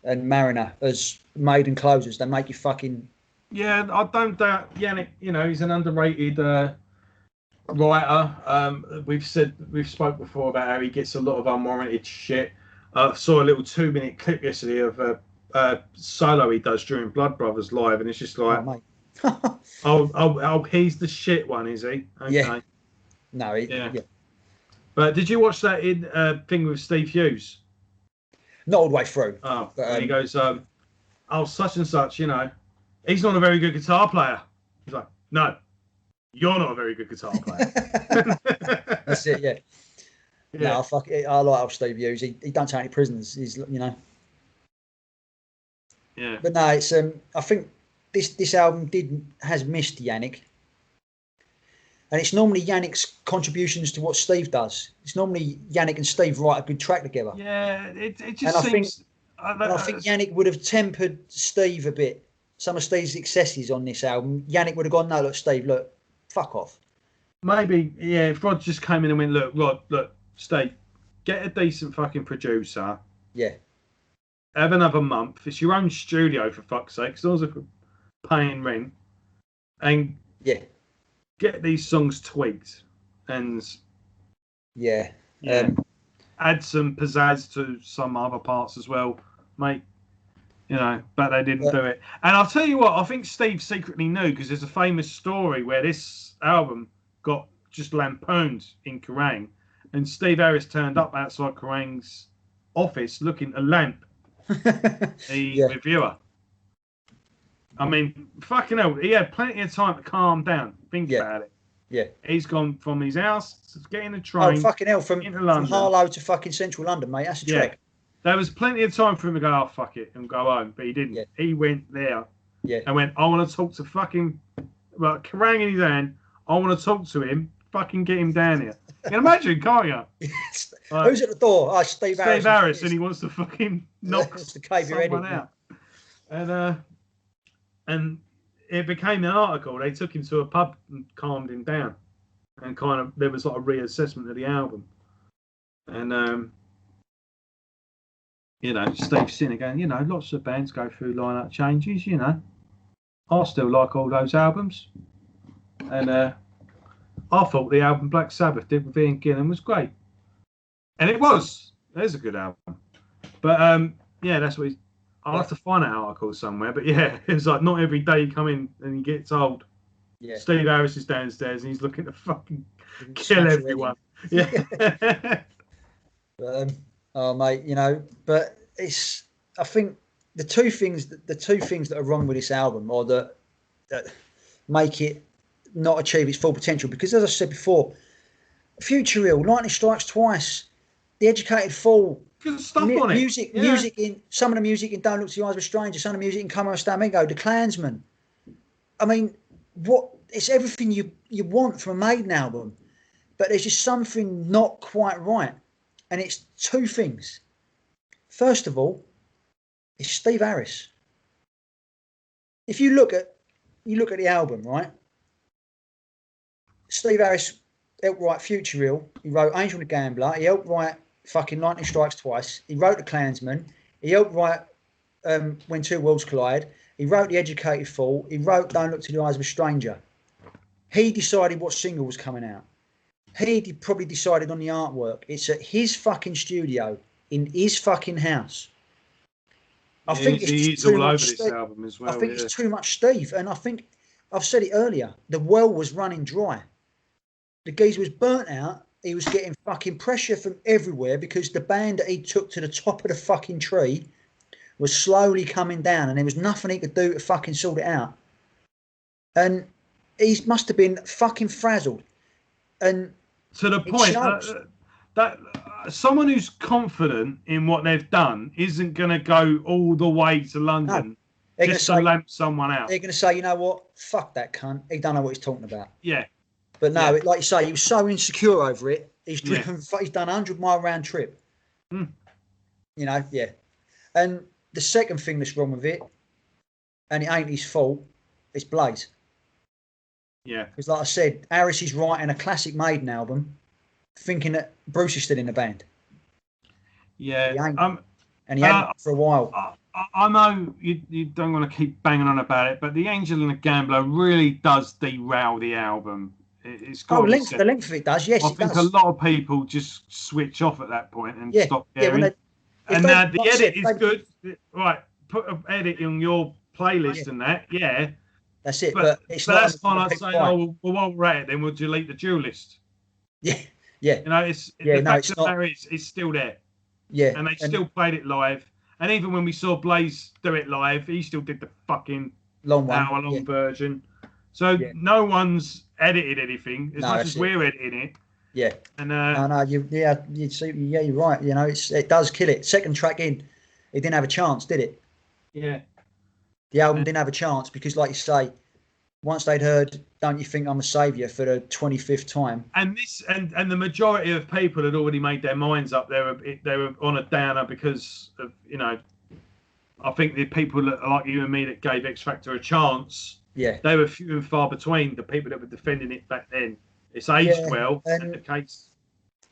and Mariner as Maiden closers. They make you fucking. Yeah, I don't doubt Yannick. He's an underrated writer. We've spoke before about how he gets a lot of unwarranted shit. I saw a little 2-minute clip yesterday of a solo he does during Blood Brothers live, and it's just like, oh, he's the shit one, is he? Okay. Yeah. No, But did you watch that in thing with Steve Hughes? Not all the way through. Oh, but, he goes, oh, such and such, he's not a very good guitar player. He's like, no, you're not a very good guitar player. That's it, yeah. Yeah. No, I like how Steve Hughes. He don't take any prisoners. He's Yeah. But no, it's I think this album has missed Yannick, and it's normally Yannick's contributions to what Steve does. It's normally Yannick and Steve write a good track together. Yeah, it just seems. I think Yannick would have tempered Steve a bit. Some of Steve's successes on this album, Yannick would have gone, no, look, Steve, look, fuck off. Maybe, yeah, if Rod just came in and went, look, Rod, look, Steve, get a decent fucking producer. Yeah. Have another month. It's your own studio, for fuck's sake. It's also paying rent. And get these songs tweaked. And add some pizzazz to some other parts as well, mate. But they didn't do it. And I'll tell you what, I think Steve secretly knew, because there's a famous story where this album got just lampooned in Kerrang, and Steve Harris turned up outside Kerrang's office looking to lamp the reviewer. I mean, fucking hell, he had plenty of time to calm down, think about it. Yeah. He's gone from his house to getting a train. Oh, fucking hell, from Harlow to fucking central London, mate. That's a trek. There was plenty of time for him to go, oh, fuck it, and go home. But he didn't. Yeah. He went there and went, I want to talk to fucking... Well, Kerrang in his hand, I want to talk to him, fucking get him down here. You can imagine, can't you? Who's at the door? Oh, Steve Harris. Steve Harris, and he wants to fucking knock someone out. And it became an article. They took him to a pub and calmed him down. And kind of, there was like a reassessment of the album. And... Steve's sitting again, lots of bands go through lineup changes, I still like all those albums. And I thought the album Black Sabbath did with Ian Gillan was great. And it was. There's a good album. But, that's what I'll have to find an article somewhere. But, it's like not every day you come in and you get told Steve Harris is downstairs and he's looking to fucking kill everyone. Yeah. Oh, mate, but I think the two things that are wrong with this album, or that make it not achieve its full potential, because as I said before, Future Ill, Lightning Strikes Twice, The Educated Fool, music in some of the music in Don't Look to the Eyes of a Stranger, some of the music in Come On Stand Me Go, The Klansman. I mean, it's everything you want from a Maiden album, but there's just something not quite right. And it's two things. First of all, it's Steve Harris. If you look at the album, right? Steve Harris helped write Future Ill. He wrote Angel the Gambler. He helped write fucking Lightning Strikes Twice. He wrote The Klansman. He helped write When Two Worlds Collide. He wrote The Educated Fool. He wrote Don't Look to the Eyes of a Stranger. He decided what single was coming out. He probably decided on the artwork. It's at his fucking studio in his fucking house. I think he's all over this album as well. I think it's too much Steve, and I think I've said it earlier. The well was running dry. The geezer was burnt out. He was getting fucking pressure from everywhere because the band that he took to the top of the fucking tree was slowly coming down, and there was nothing he could do to fucking sort it out. And he must have been fucking frazzled. And to the point that someone who's confident in what they've done isn't going to go all the way to London just to lamp someone out. They're going to say, you know what? Fuck that cunt. He don't know what he's talking about. Yeah. But no, like you say, he was so insecure over it. He's driven. He's done a 100-mile round trip. Mm. And the second thing that's wrong with it, and it ain't his fault, it's Blaze. Yeah. Because like I said, Harris is writing a classic Maiden album thinking that Bruce is still in the band. Yeah. And he hadn't for a while. I know you don't want to keep banging on about it, but The Angel and the Gambler really does derail the album. It's got the length of it does, yes, I think a lot of people just switch off at that point and stop caring. And now the edit is good. Right, put an edit on your playlist and that, That's it, but it's that's kind of saying, well, while we're at it, then we'll delete the dual list. Yeah, Yeah. You know, it's Yeah, the no, fact it's of the not. matter is, it's still there, Yeah. and they still played it live. And even when we saw Blaze do it live, he still did the fucking Long one. hour-long Yeah. version. So Yeah. no one's edited anything as No, much that's as it. we're editing it. Yeah. And No, you see, yeah, you're right. You know, it does kill it. Second track in, it didn't have a chance, did it? yeah, The album didn't have a chance because, like you say, once they'd heard "Don't You Think I'm a Saviour" for the 25th time, and the majority of people had already made their minds up. They were on a downer because of, you know, I think the people that like you and me that gave X Factor a chance, yeah, they were few and far between. The people that were defending it back then. It's aged yeah, well, and the and case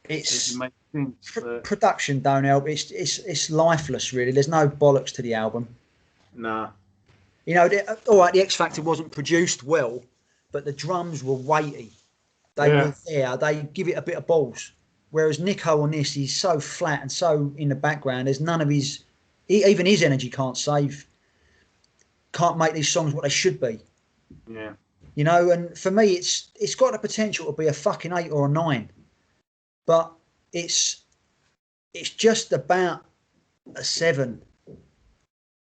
is it's make things. But production don't help. It's lifeless, really. There's no bollocks to the album. nah, You know, all right, the X Factor wasn't produced well, but the drums were weighty. They yeah, were there. They give it a bit of balls. Whereas Nico on this, he's so flat and so in the background. There's none of his, even his energy can't make these songs what they should be. yeah. You know, and for me, it's got the potential to be a fucking 8 or a 9, but it's just about a 7.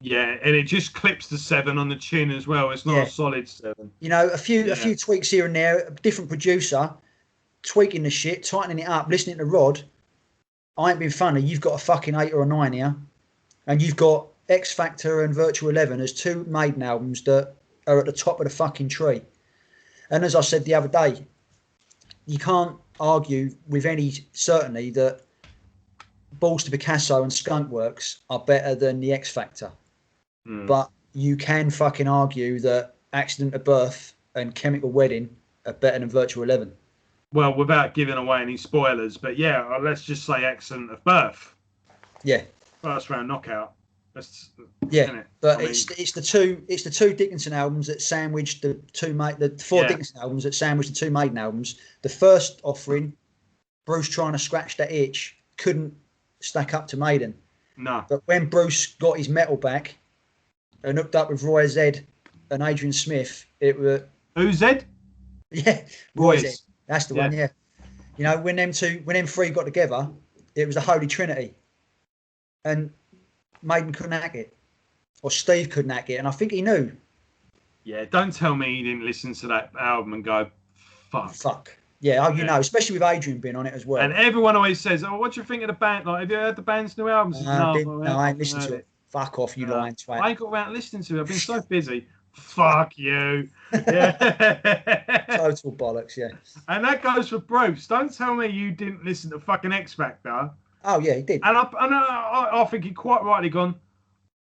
Yeah, and it just clips the 7 on the chin as well. It's not Yeah. a solid 7. You know, a few tweaks here and there. A different producer tweaking the shit, tightening it up, listening to Rod. I ain't been funny. You've got a fucking 8 or a 9 here, and you've got X Factor and Virtual 11 as two Maiden albums that are at the top of the fucking tree. And as I said the other day, you can't argue with any certainty that Balls to Picasso and Skunkworks are better than the X Factor. But you can fucking argue that Accident of Birth and Chemical Wedding are better than Virtual 11. Well, without giving away any spoilers, but yeah, let's just say Accident of Birth. Yeah. First round knockout. Yeah, but it's the two Dickinson albums that sandwiched the four Dickinson albums that sandwiched the two Maiden albums. The first offering, Bruce trying to scratch that itch, couldn't stack up to Maiden. No. But when Bruce got his metal back and hooked up with Roy Zed and Adrian Smith, it were who's Zed? Yeah, Roy Zed. That's the one. Yeah, you know, when them three got together, it was the Holy Trinity, and Maiden couldn't hack it, or Steve couldn't hack it, and I think he knew. Yeah, don't tell me he didn't listen to that album and go, fuck. Yeah, you know, especially with Adrian being on it as well. And everyone always says, "Oh, what do you think of the band? Like, have you heard the band's new albums?" No, I ain't listened to it. Fuck off, you lying twat. I ain't got around listening to it. I've been so busy. Fuck you. Yeah. Total bollocks, yeah. And that goes for Bruce. Don't tell me you didn't listen to fucking X Factor. Oh yeah, he did. And I think he quite rightly gone,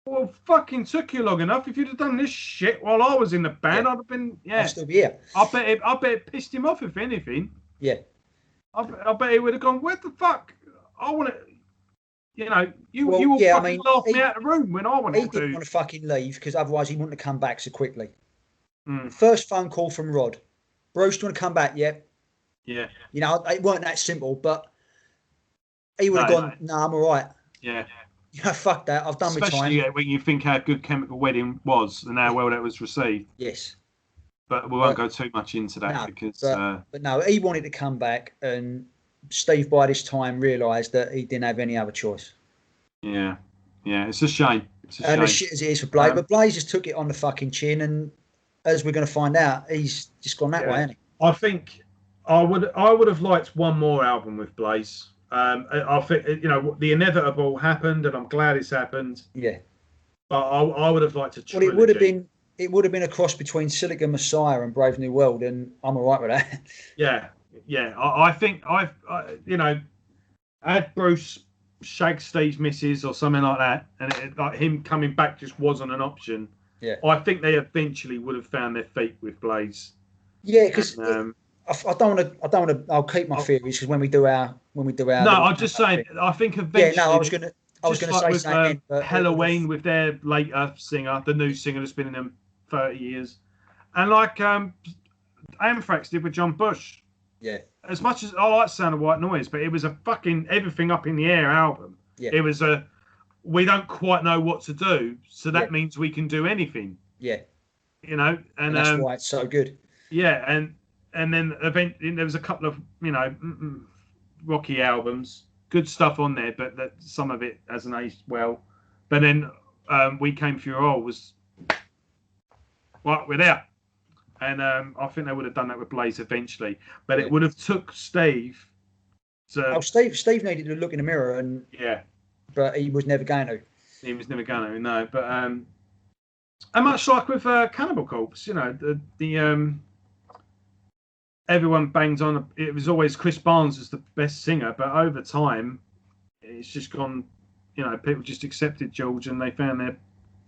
well, fucking took you long enough. If you'd have done this shit while I was in the band, I'd have been, I'd still be here. I bet it pissed him off, if anything. Yeah. I bet he would have gone, where the fuck? I want to, you know, you will fucking laugh me out of the room when I want to. He didn't want to fucking leave because otherwise he wouldn't have come back so quickly. First phone call from Rod. Bruce, do you want to come back yet? Yeah. You know, it weren't that simple, but he would have gone, nah, I'm all right. Yeah. You know, fuck that. I've done my time. Especially when you think how good Chemical Wedding was and how well that was received. Yes. But we won't go too much into that because... But no, he wanted to come back, and Steve by this time realised that he didn't have any other choice. Yeah. Yeah, it's a shame. And as shit as it is for Blaze, but Blaze just took it on the fucking chin, and as we're going to find out, he's just gone that way, hasn't he? I think I would have liked one more album with Blaze. I think, you know, the inevitable happened, and I'm glad it's happened. Yeah. But I would have liked a trilogy. Well, it would have been a cross between Silicon Messiah and Brave New World, and I'm all right with that. Yeah. I think you know, had Bruce shag Steve's missus or something like that, and like him coming back just wasn't an option. Yeah. I think they eventually would have found their feet with Blaze. Yeah, because I don't want to. I'll keep my theories because when we do our. No, I'm just saying. I think eventually. Yeah, no, I was going to say something. Halloween with their later singer, the new singer that's been in them 30 years, and like Anthrax did with John Bush. Yeah. As much as I like Sound of White Noise, but it was a fucking everything up in the air album. Yeah. It was we don't quite know what to do, so that means we can do anything. Yeah. You know, and that's why it's so good. Yeah, and then eventually there was a couple of, you know, Rocky albums. Good stuff on there, but that some of it hasn't aged well. But then We Came For Your All was right, we're there. And I think they would have done that with Blaze eventually. But it would have took Steve to... Steve needed to look in the mirror, but he was never going to. He was never going to, no. But and much like with Cannibal Corpse, you know, the everyone bangs on. It was always Chris Barnes as the best singer, but over time, it's just gone. You know, people just accepted George and they found their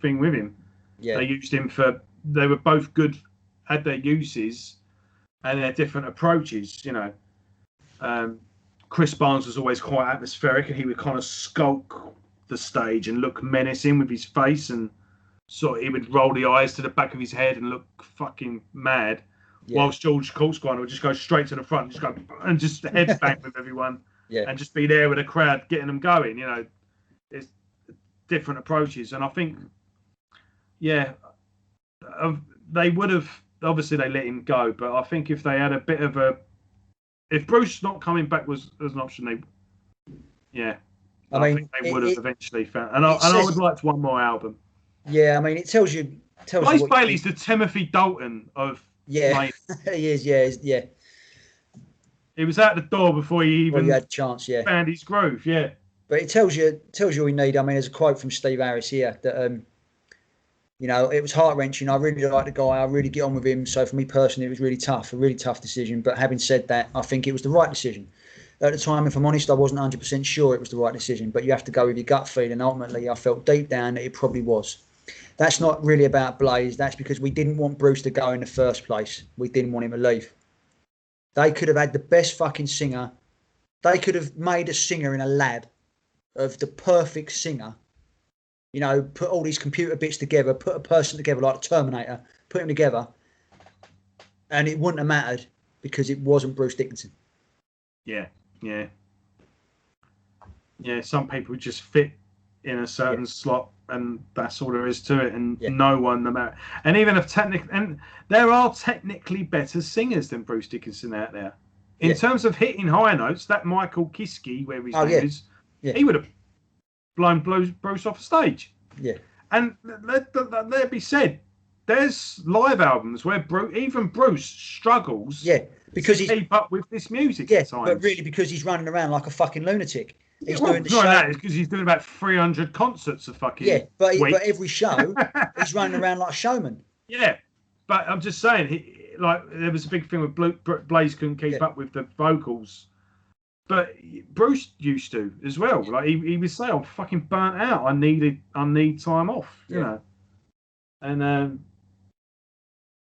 thing with him. Yeah, they used him for. They were both good, had their uses and their different approaches. You know, Chris Barnes was always quite atmospheric, and he would kind of skulk the stage and look menacing with his face, and sort of he would roll the eyes to the back of his head and look fucking mad. Yeah. Whilst George Coltsquine would just go straight to the front, just go and just headbang with everyone, and just be there with a crowd, getting them going. You know, it's different approaches, and I think, they would have. Obviously, they let him go, but I think if they had a bit of if Bruce not coming back was as an option, I think they would have eventually found. And I would like one more album. Yeah, I mean, it tells you. Blaze Bailey's the Timothy Dalton of. Yeah, he is. Yeah. He was out the door before he even had a chance. Yeah, found his groove. Yeah, but it tells you all you need. I mean, there's a quote from Steve Harris here that you know, it was heart wrenching. I really like the guy. I really get on with him. So for me personally, it was really tough decision. But having said that, I think it was the right decision. At the time, if I'm honest, I wasn't 100% sure it was the right decision. But you have to go with your gut feeling. Ultimately, I felt deep down that it probably was. That's not really about Blaze. That's because we didn't want Bruce to go in the first place. We didn't want him to leave. They could have had the best fucking singer. They could have made a singer in a lab of the perfect singer. You know, put all these computer bits together, put a person together like the Terminator, put him together, and it wouldn't have mattered because it wasn't Bruce Dickinson. Yeah. Some people just fit in a certain slot, and that's all there is to it. And no one, no matter, and even if there are technically better singers than Bruce Dickinson out there. In terms of hitting high notes, that Michael Kiske, where his name is, he would have blown Bruce off the stage. Yeah. And let be said, there's live albums where even Bruce struggles because to keep up with this music at times. But really because he's running around like a fucking lunatic. He's doing the show. That, it's because he's doing about 300 concerts a fucking but week. Every show, he's running around like a showman. Yeah, but I'm just saying, there was a big thing with Blaze couldn't keep up with the vocals. But Bruce used to as well. Like he would say, "I'm fucking burnt out. I need time off." You know, and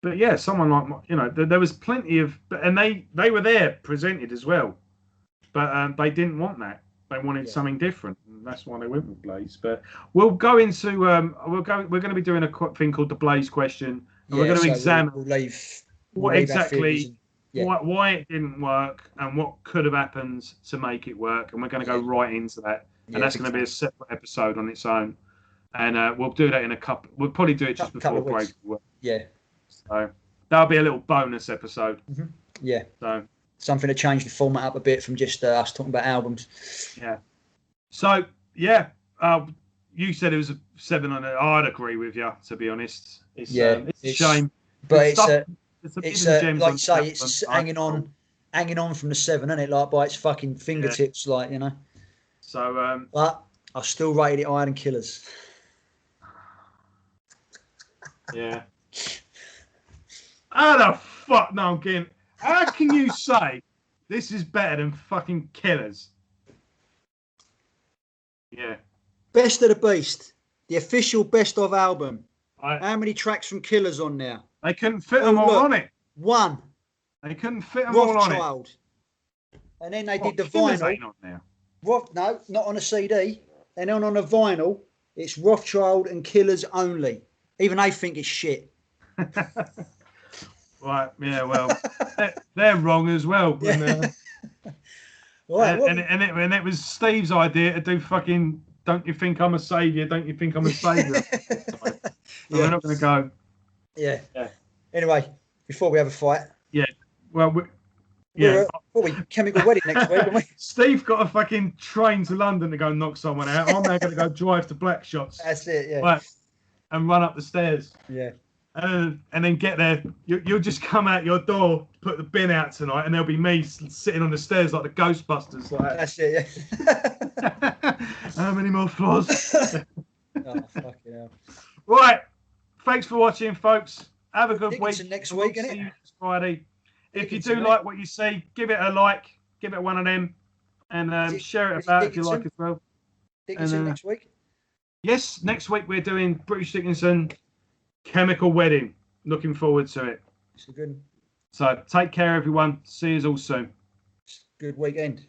but someone like there was plenty of, and they were there presented as well, but they didn't want that. They wanted something different, and that's why they went with Blaze. But we'll go into we're going to be doing a thing called the Blaze question, and we're going to examine what exactly. Why it didn't work and what could have happened to make it work, and we're going to go right into that, and that's going to be a separate episode on its own, and we'll do that in a couple. We'll probably do it just before break. Yeah. So that'll be a little bonus episode. Mm-hmm. Yeah. So something to change the format up a bit from just us talking about albums. Yeah. So you said it was a 7 on it. I'd agree with you, to be honest. It's a shame, but it's like you say, it's hanging on from the 7, isn't it? Like by its fucking fingertips, like, you know. So, but I still rated it higher than Killers. Yeah. How the fuck? No, I'm kidding. How can you say this is better than fucking Killers? Yeah. Best of the Beast, the official best of album. How many tracks from Killers on there? They couldn't fit them all on it. One. They couldn't fit them all on it. And then they did the vinyl. Ain't on there. No, not on a CD. And then on a vinyl, it's Rothschild and Killers only. Even they think it's shit. Right, yeah, well, they're wrong as well. And, and it was Steve's idea to do fucking, don't you think I'm a saviour? Don't you think I'm a saviour? We're not going to go. Yeah. Anyway, before we have a fight. Yeah. Well, Yeah. We chemical wedding next week, aren't we? Steve got a fucking train to London to go knock someone out. I'm now going to go drive to Blackshots. That's it, yeah. Right, and run up the stairs. Yeah. And then get there. You'll just come out your door, put the bin out tonight, and there'll be me sitting on the stairs like the Ghostbusters. Like That's it, yeah. How many more floors? Oh, fucking hell. Right. Thanks for watching, folks. Have a good Dickinson week. next week, See innit? you next Friday. If you Dickinson, do mate. like what you see, give it a like. Give it one of them. And share it about if you like as well. Dickinson next week? Yes, next week we're doing British Dickinson Chemical Wedding. Looking forward to it. It's a good So take care, everyone. See you all soon. good weekend.